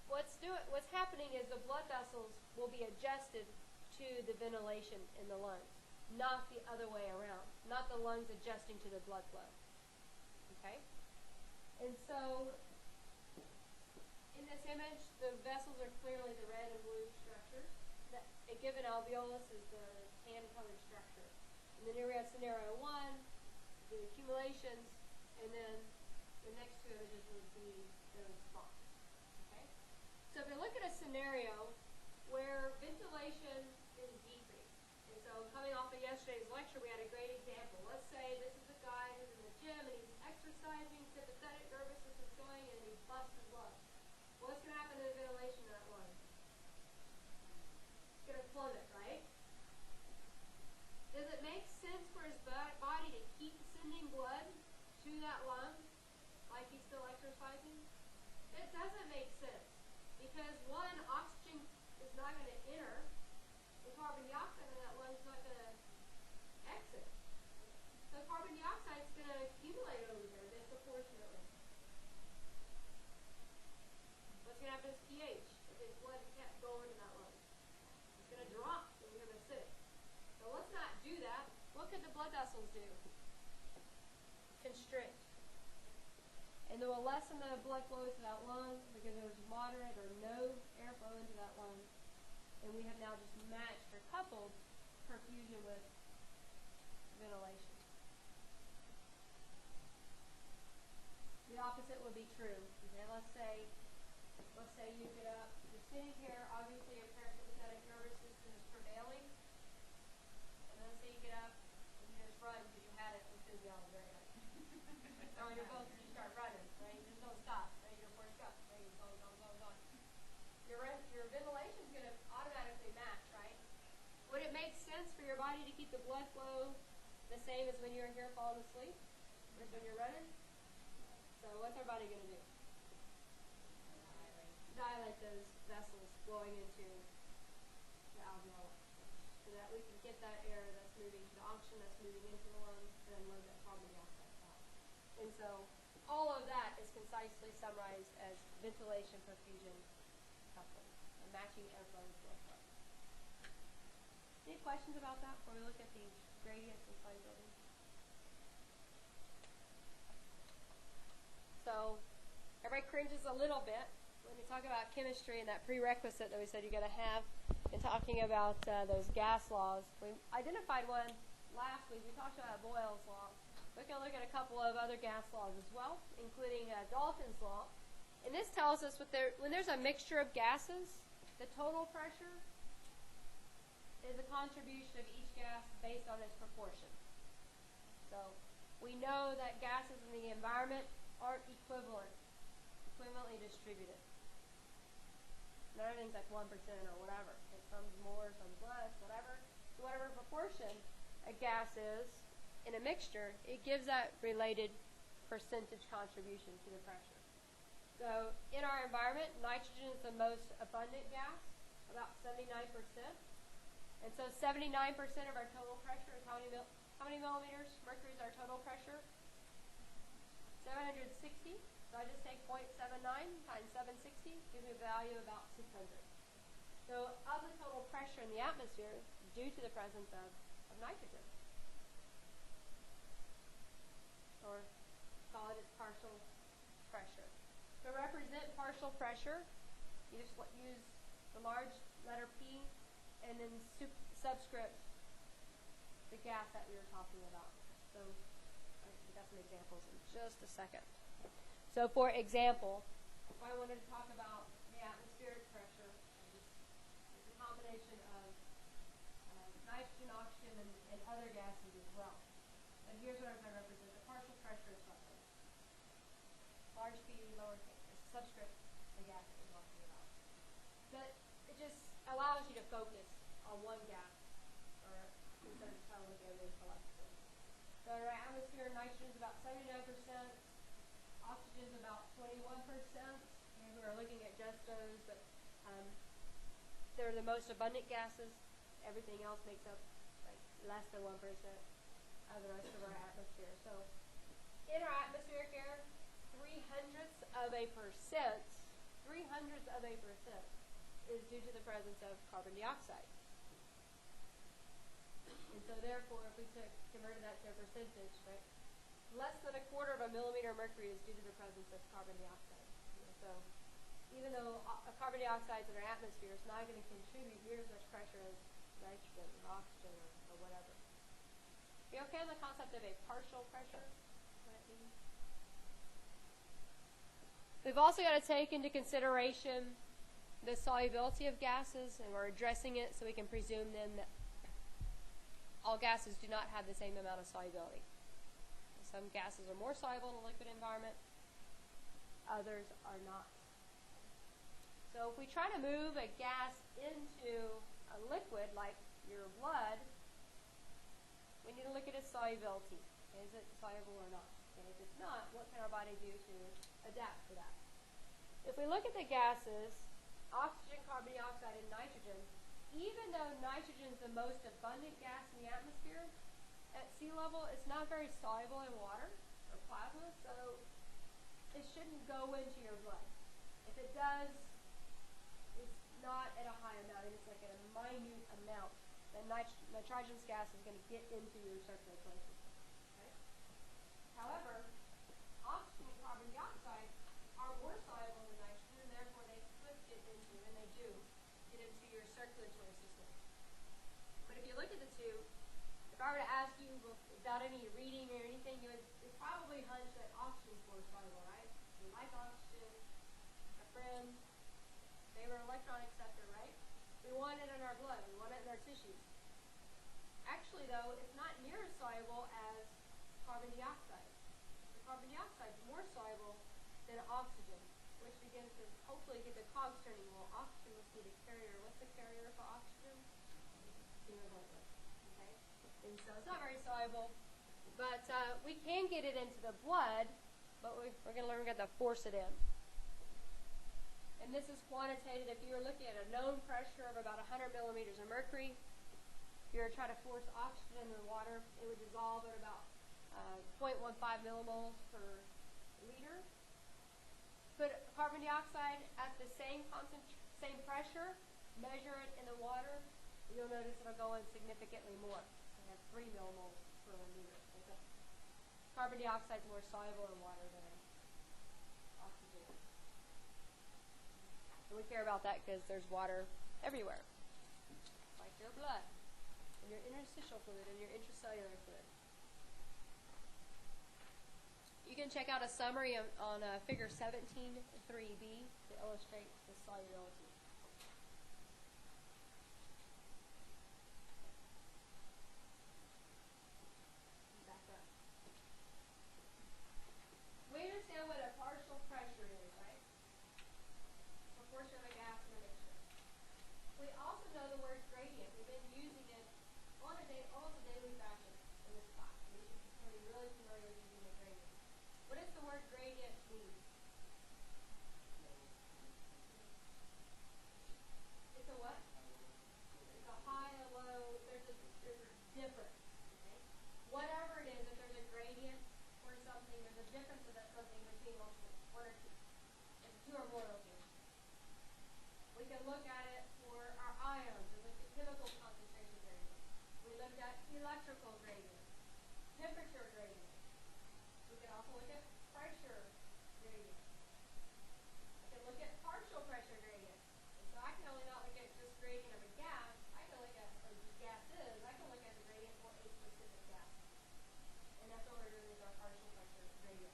what's happening is the blood vessels will be adjusted to the ventilation in the lungs, not the other way around, not the lungs adjusting to the blood flow. Okay? And so in this image, the vessels are clearly the red and blue structures. A given alveolus is the tan-colored structure. And then here we have scenario 1, the accumulations, and then the next two images would be those spots. Okay? So if you look at a scenario where ventilation is decreased, and so coming off of yesterday's lecture, we had a great example. Let's say this is a guy who's in the gym and he's exercising, sympathetic nervous system's going, and he busts his lungs. What's going to happen to the ventilation in that lung? It's going to plummet, right? Does it make sense for his body to keep sending blood to that lung like he's still exercising? It doesn't make sense because, one, oxygen is not going to enter, the carbon dioxide in that lung is not going to exit. So carbon dioxide is going to accumulate over there disproportionately. What's going to happen to his pH if his blood kept going to that lung? It's going to drop and become acidic. So let's not do that. What could the blood vessels do? Constrict. And they will lessen the blood flow to that lung because there's moderate or no airflow into that lung. And we have now just matched or coupled perfusion with ventilation. The opposite would be true. Okay, let's say you get up, you're sitting here, obviously your parasympathetic nervous system is prevailing. And then let's say you get up and you just run because you had it with physiology, right? Or on your boat and you start running, right? You just don't stop, right? You're forced up, right? You're going. Your ventilation is going to automatically match, right? Would it make sense for your body to keep the blood flow the same as when you're here falling asleep? As when you're running? So what's our body going to do? Dilate those vessels flowing into the alveoli so that we can get that air that's moving, the oxygen that's moving into the lungs, and then load that carbon dioxide out. And so all of that is concisely summarized as ventilation-perfusion coupling, and matching airflow with blood flow. Any questions about that before we look at these gradients and solubility? So everybody cringes a little bit when we talk about chemistry and that prerequisite that we said you're going to have in talking about those gas laws. We identified one last week. We talked about Boyle's law. We're going to look at a couple of other gas laws as well, including Dalton's law. And this tells us when there's a mixture of gases, the total pressure is a contribution of each gas based on its proportion. So we know that gases in the environment aren't equivalently distributed. Not everything's like 1% or whatever. Some's more, some's less, whatever. So whatever proportion a gas is in a mixture, it gives that related percentage contribution to the pressure. So in our environment, nitrogen is the most abundant gas, about 79%. And so 79% of our total pressure is how many millimeters? Mercury is our total pressure. 760. So I just take 0.79 times 760, gives me a value of about 600. So of the total pressure in the atmosphere, due to the presence of nitrogen, or call it its partial pressure. To represent partial pressure, you just use the large letter P and then subscript the gas that we were talking about. So I've got some examples in just a second. So for example, if I wanted to talk about the atmospheric pressure, it's a combination of nitrogen, oxygen, and other gases as well. And here's what I'm going to represent. The partial pressure is something. Large P, lower K, subscript the gas that we're talking about. But it just allows you to focus on one gas or instead of trying to look at it collectively. So in our atmosphere, nitrogen is about 79%, oxygen is about 21%. And we are looking at just those, but they're the most abundant gases. Everything else makes up like less than 1% of the rest of our atmosphere. So in our atmospheric air, 0.03% is due to the presence of carbon dioxide. And so therefore, if we converted that to a percentage, right, less than 1/4 of a millimeter of mercury is due to the presence of carbon dioxide. So even though carbon dioxide is in our atmosphere, it's not going to contribute near as much pressure as nitrogen or oxygen or whatever. You okay on the concept of a partial pressure? What it means? We've also got to take into consideration the solubility of gases, and we're addressing it so we can presume then that all gases do not have the same amount of solubility. Some gases are more soluble in a liquid environment, others are not. So if we try to move a gas into a liquid like your blood, we need to look at its solubility. Is it soluble or not? And if it's not, what can our body do to adapt for that? If we look at the gases, oxygen, carbon dioxide, and nitrogen, even though nitrogen is the most abundant gas in the atmosphere, at sea level, it's not very soluble in water or plasma, so it shouldn't go into your blood. If it does, it's not at a high amount, it's like at a minute amount that nitrogenous gas is going to get into your circulatory system. Okay? However, oxygen and carbon dioxide are more soluble than nitrogen, and therefore they could get into, and they do, get into your circulatory system. But if you look at the two, if I were to ask you without any reading or anything, you would probably hunch that oxygen is more soluble, right? You like oxygen, a friend, favorite electron acceptor, right? We want it in our blood, we want it in our tissues. Actually though, it's not near as soluble as carbon dioxide. The carbon dioxide is more soluble than oxygen, which begins to hopefully get the cogs turning. Well, oxygen must be the carrier. What's the carrier for oxygen? Hemoglobin. Okay? And so it's not very soluble, but we can get it into the blood, but we're going to learn how to force it in. And this is quantitated. If you were looking at a known pressure of about 100 millimeters of mercury, if you were trying to force oxygen into the water, it would dissolve at about 0.15 millimoles per liter. Put carbon dioxide at the same pressure, measure it in the water, you'll notice it'll go in significantly more. It has 3 millimoles per liter. Okay. Carbon dioxide is more soluble in water than oxygen. And we care about that because there's water everywhere, like your blood, and your interstitial fluid, and your intracellular fluid. You can check out a summary on figure 17.3b to illustrate the solubility. Back up. We understand what a partial pressure is, right? Proportion of a gas in a mixture. We also know the word gradient. We've been using it on almost a daily fashion in this class. We should be really familiar with using the gradient. What does the word gradient mean? It's a what? It's a high, a low. There's a difference. Okay? Whatever it is, if there's a gradient for something, there's a difference of that something between one or two. It's two or more locations. We can look at it for our ions. We look at chemical concentration gradient. We looked at electrical gradient, temperature gradient. We can also look at pressure gradient. I can look at partial pressure gradient. And so I can only not look at just gradient of a gas. I can look at, or gases, I can look at the gradient for a specific gas. And that's what we're doing with our partial pressure gradient.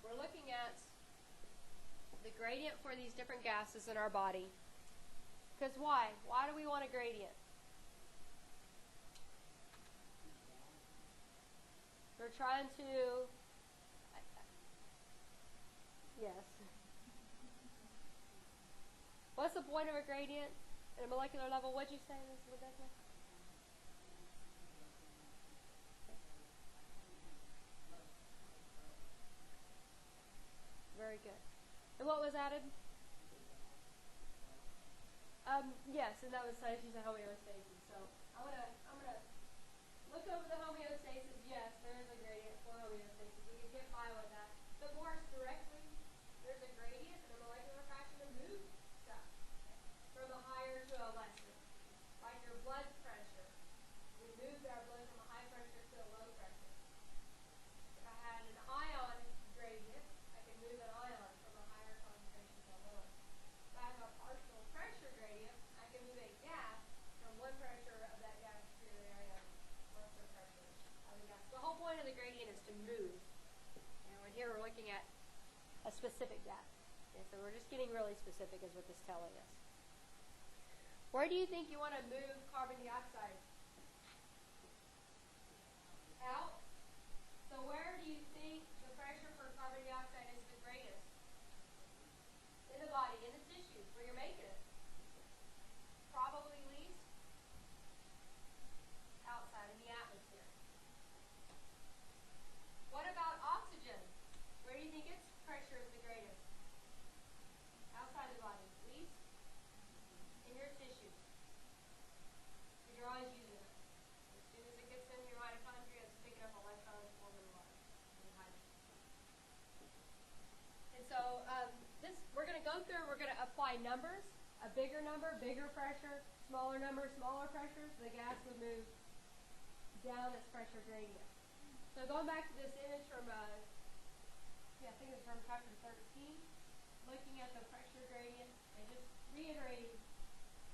We're looking at the gradient for these different gases in our body. Because why? Why do we want a gradient? We're trying to... Yes. What's the point of a gradient at a molecular level? What'd you say, Ms. Rebecca? Very good. And what was added? Yes, and that was issues of homeostasis. So I'm gonna look over the homeostasis. Yes, there is a gradient for homeostasis. We can get by with that. But more directly, there's a gradient in a molecular fraction that moves stuff from a higher to a lesser. Like your blood pressure. We move our blood from a high pressure to a low pressure. If I had an ion gradient, I can move an ion from a higher concentration to a lower. If I have a partial pressure gradient, I can move a gas from one pressure of that gas to the area lesser pressure of the gas. The whole point of the gradient is to move. And here we're looking at a specific gas. Okay, so we're just getting really specific is what this is telling us. Where do you think you want to move carbon dioxide? Out? So where do you think the pressure for carbon dioxide is the greatest? In the body, in the tissues, where you're making it. Probably least outside in the atmosphere. What about oxygen? Where do you think its pressure is the greatest? Outside the body. Least? In your tissues. Because you're always using it. As soon as it gets in your mitochondria, it's picking up electrons, forming water and hydrogen. And so we're going to go through, we're going to apply numbers. A bigger number, bigger pressure, smaller number, smaller pressure. So the gas would move down its pressure gradient. So going back to this image from, I think it's from chapter 13, looking at the pressure gradient and just reiterating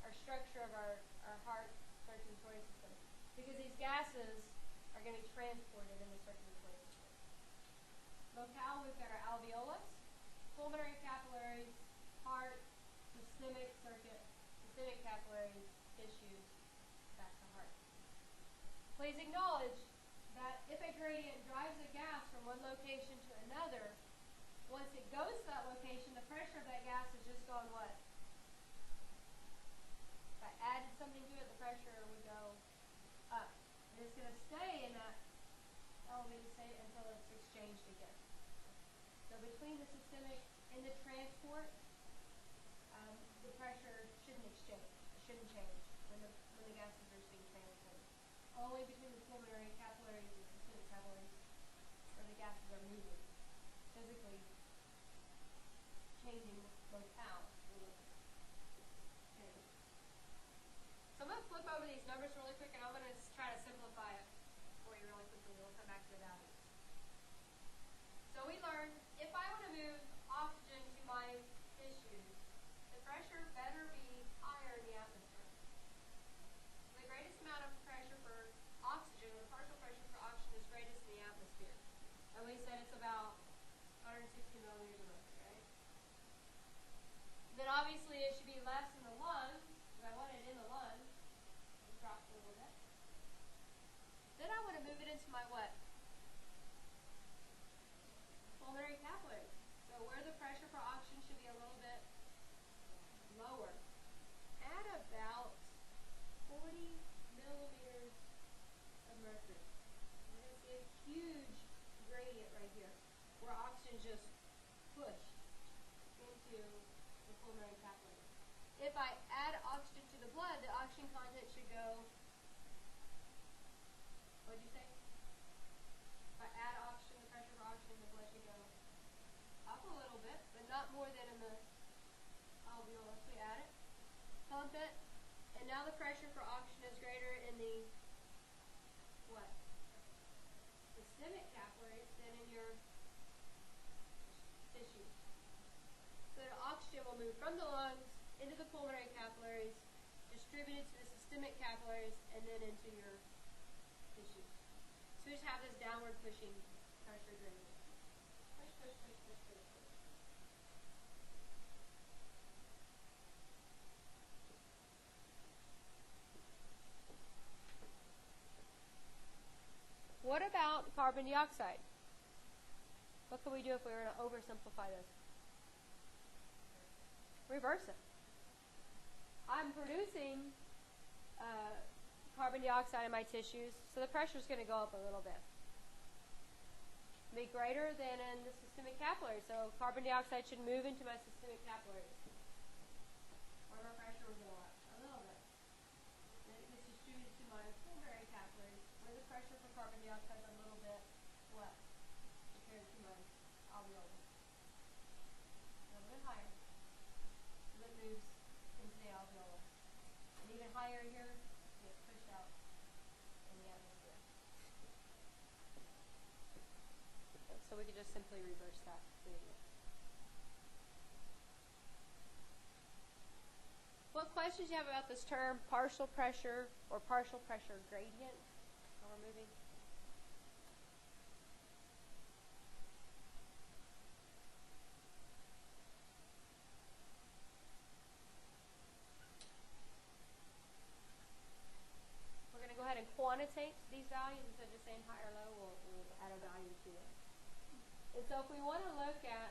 our structure of our heart circulatory system. Because these gases are going to be transported in the circulatory system. Locale, we've got our alveolus, pulmonary capillaries, heart, systemic circuit, systemic capillaries, tissues, back to heart. Please acknowledge that if a gradient drives a gas from one location to another, once it goes to that location, the pressure of that gas has just gone what? If I added something to it, the pressure would go up. And it's going to stay in that elevated state until it's exchanged again. So between the systemic and the transport, the pressure shouldn't exchange. It shouldn't change when the gases are being transported. Only between the pulmonary capillaries and systemic capillaries where the gases are moving, physically changing locale. Okay. So I'm going to flip over these numbers really quick, and I'm going to try to simplify it for you really quickly. We'll come back to the values. So we learned if I want to move oxygen to my tissues, the pressure better be higher in the atmosphere. The greatest amount of pressure for oxygen, the partial pressure for oxygen, is greatest in the atmosphere. And we said it's about 160 millimeters of mercury, right? Then obviously it should be less in the lungs, because I want it in the lungs. It drops a little bit. Then I want to move it into my what? Pulmonary capillaries. So where the pressure for oxygen should be a little bit lower. At about 40 millimeters of mercury. You're going to see a huge gradient right here, where oxygen just pushed into the pulmonary capillary. If I add oxygen to the blood, the oxygen content should go, what did you say? If I add oxygen, the pressure for oxygen in the blood should go up a little bit, but not more than in the alveolus. We add it, pump it, and now the pressure for oxygen is greater in the what? Systemic capillaries than in your tissues. So the oxygen will move from the lungs into the pulmonary capillaries, distributed to the systemic capillaries, and then into your tissues. So we just have this downward pushing pressure gradient. Push, push, push, push, push, push. What about carbon dioxide? What could we do if we were to oversimplify this? Reverse it. I'm producing carbon dioxide in my tissues, so the pressure is going to go up a little bit. be greater than in the systemic capillaries. So carbon dioxide should move into my systemic capillaries. Or my pressure will go up a little bit. Then it gets distributed to my pulmonary capillaries, where the pressure for carbon dioxide is a little bit less compared to my alveoli. A little bit higher. So it moves into the alveolus. And even higher here, it gets pushed out in the atmosphere. So we could just simply reverse that gradient. What questions do you have about this term, partial pressure or partial pressure gradient? While we're moving. We're going to go ahead and quantitate these values instead of just saying high or low. We'll add a value to it. And so if we want to look at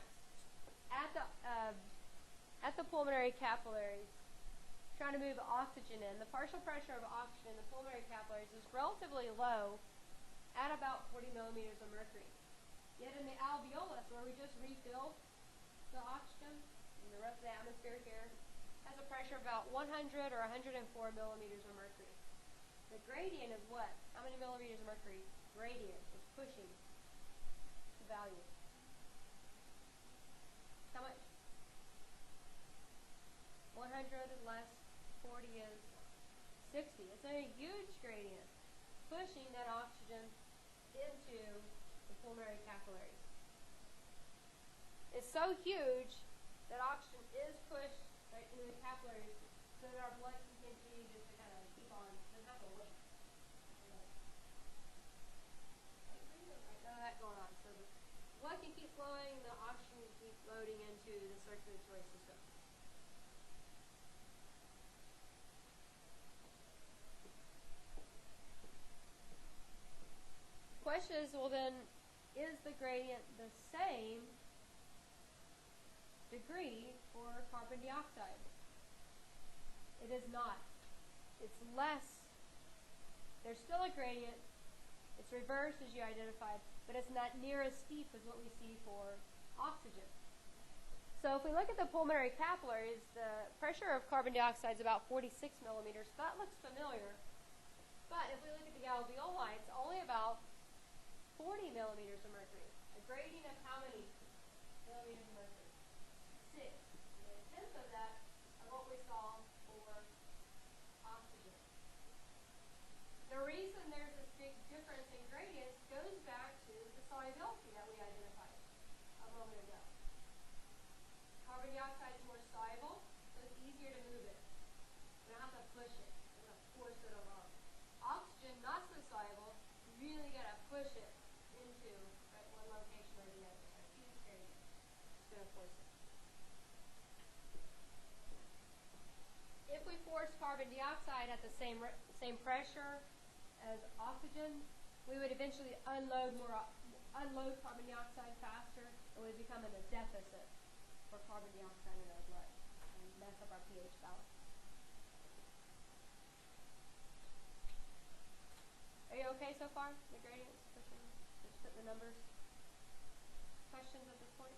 the pulmonary capillaries, trying to move oxygen in, the partial pressure of oxygen in the pulmonary capillaries is relatively low at about 40 millimeters of mercury. Yet in the alveolus, where we just refilled the oxygen, and the rest of the atmosphere here has a pressure of about 100 or 104 millimeters of mercury. The gradient is what? How many millimeters of mercury? Gradient is pushing the value. How much? 100 less 40 is 60. It's a huge gradient pushing that oxygen into the pulmonary capillaries. It's so huge that oxygen is pushed right into the capillaries so that our blood can continue just to kind of keep on, doesn't have to wait. None of that going on. So the blood can keep flowing, the oxygen can keep loading into the circulatory system. Question is, well then, is the gradient the same degree for carbon dioxide? It is not. It's less. There's still a gradient. It's reversed as you identified, but it's not near as steep as what we see for oxygen. So if we look at the pulmonary capillaries, the pressure of carbon dioxide is about 46 millimeters. That looks familiar. But if we look at the alveoli, it's only about 40 millimeters of mercury. A gradient of how many millimeters of mercury? 6. And a tenth of that of what we saw for oxygen. The reason there's this big difference in gradients goes back to the solubility that we identified a moment ago. Carbon dioxide is more soluble, so it's easier to move it. We don't have to push it. We don't have to force it along. Oxygen, not so soluble, you really got to push it into one location or the other. A huge gradient. It's going to force it. If we force carbon dioxide at the same pressure as oxygen, we would eventually unload carbon dioxide faster, and we'd become in a deficit for carbon dioxide in our blood and mess up our pH balance. Are you okay so far? The gradients, pushing, just put the numbers. Questions at this point?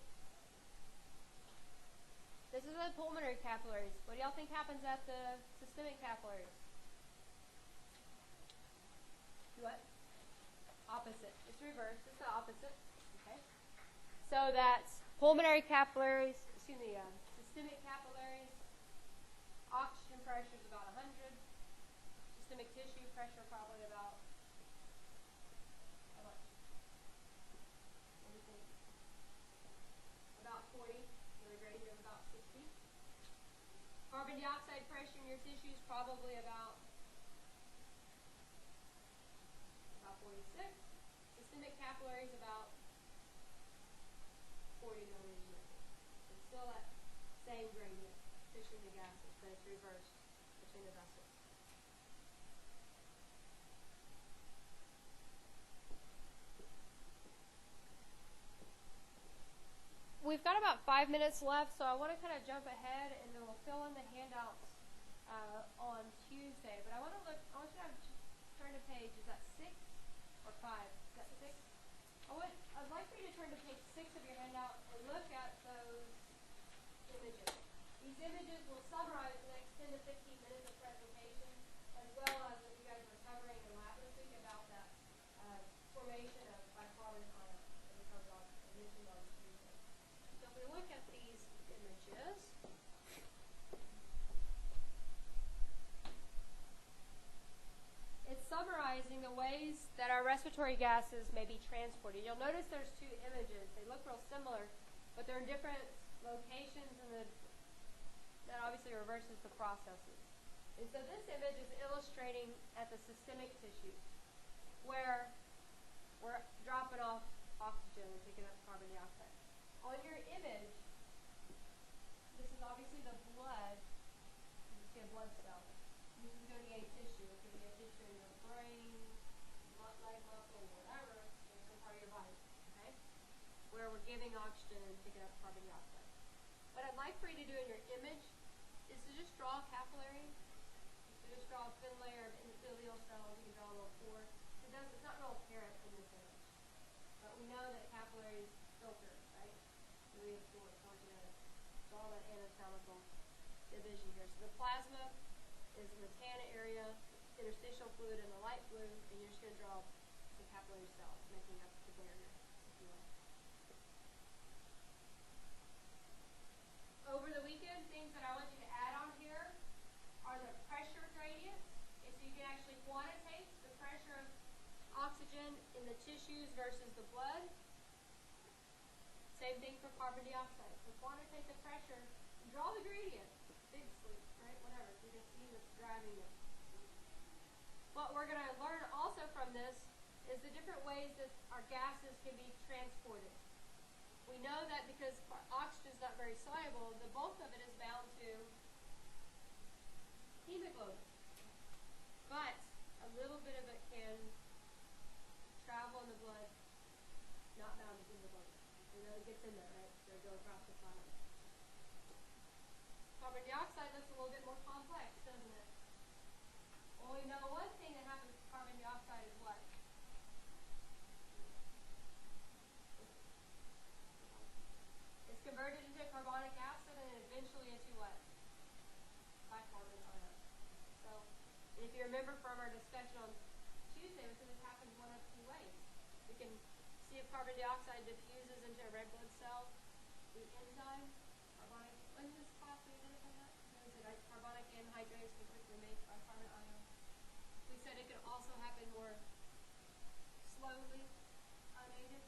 This is the pulmonary capillaries. What do y'all think happens at the systemic capillaries? What? Opposite. It's reversed. It's the opposite. Okay. So that's pulmonary capillaries, systemic capillaries, oxygen pressure is about 100. Systemic tissue pressure probably about, how much? What do you think? About 40. So the gradient of about 60. Carbon dioxide pressure in your tissue is probably about 46. Systemic capillaries about 40 millimeters. It's still that same gradient pushing the gases, but it's reversed between the vessels. We've got about 5 minutes left, so I want to kind of jump ahead, and then we'll fill in the handouts on Tuesday. But I want you to turn to page, is that 6 or 5? Is that 6? I'd like for you to that our respiratory gases may be transported. You'll notice there's two images. They look real similar, but they're in different locations, and that obviously reverses the processes. And so this image is illustrating at the systemic tissues, where we're dropping off oxygen and picking up carbon dioxide. On your image, this is obviously the blood. You see a blood cell. This is going to be a tissue. It could be a tissue in your brain, leg muscle, whatever, in some part of your body, okay? Where we're giving oxygen and picking up carbon dioxide. What I'd like for you to do in your image is to just draw a capillary. So just draw a thin layer of endothelial cells. You can draw a little pore. It's not real apparent in this image. But we know that capillaries filter, right? So we have pores. So we're going to draw that anatomical division here. So the plasma is in the tan area, interstitial fluid in the light blue, and you're just going to draw some capillary cells making up the barrier, if you will. Over the weekend, things that I want you to add on here are the pressure gradients. Okay, so you can actually quantitate the pressure of oxygen in the tissues versus the blood. Same thing for carbon dioxide. So quantitate the pressure and draw the gradient. Big sleep, right? Whatever. So you can see what's driving it. What we're going to learn also from this is the different ways that our gases can be transported. We know that because oxygen is not very soluble, the bulk of it is bound to hemoglobin. But a little bit of it can travel in the blood, not bound to hemoglobin. You know, it gets in there, right? So it goes across the plasma. Carbon dioxide looks a little bit more complex, doesn't it? Well, we know one thing that happens to carbon dioxide is what? It's converted into carbonic acid and eventually into what? Bicarbonate ion. So, if you remember from our discussion on Tuesday, we said this happens one of two ways. We can see if carbon dioxide diffuses into a red blood cell through enzyme, carbonic. When this class we did on that? We said carbonic anhydrase can quickly make bicarbonate ion. We said it could also happen more slowly, unaided.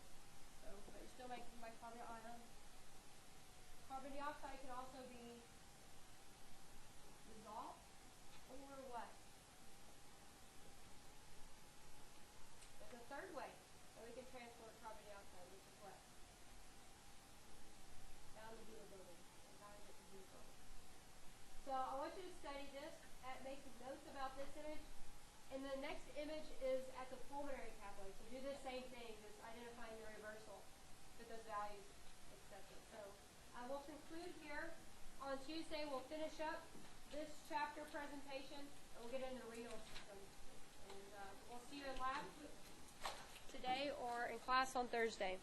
So, but you're still making bicarbonate ion. Carbon dioxide can also be dissolved or what? There's a third way that we can transport carbon dioxide, which is what? Bound to hemoglobin. So I want you to study this, make some notes about this image. And the next image is at the pulmonary capillary. So do the same thing, just identifying the reversal, put those values, etc. So I will conclude here. On Tuesday, we'll finish up this chapter presentation, and we'll get into the renal system. And we'll see you in lab today or in class on Thursday.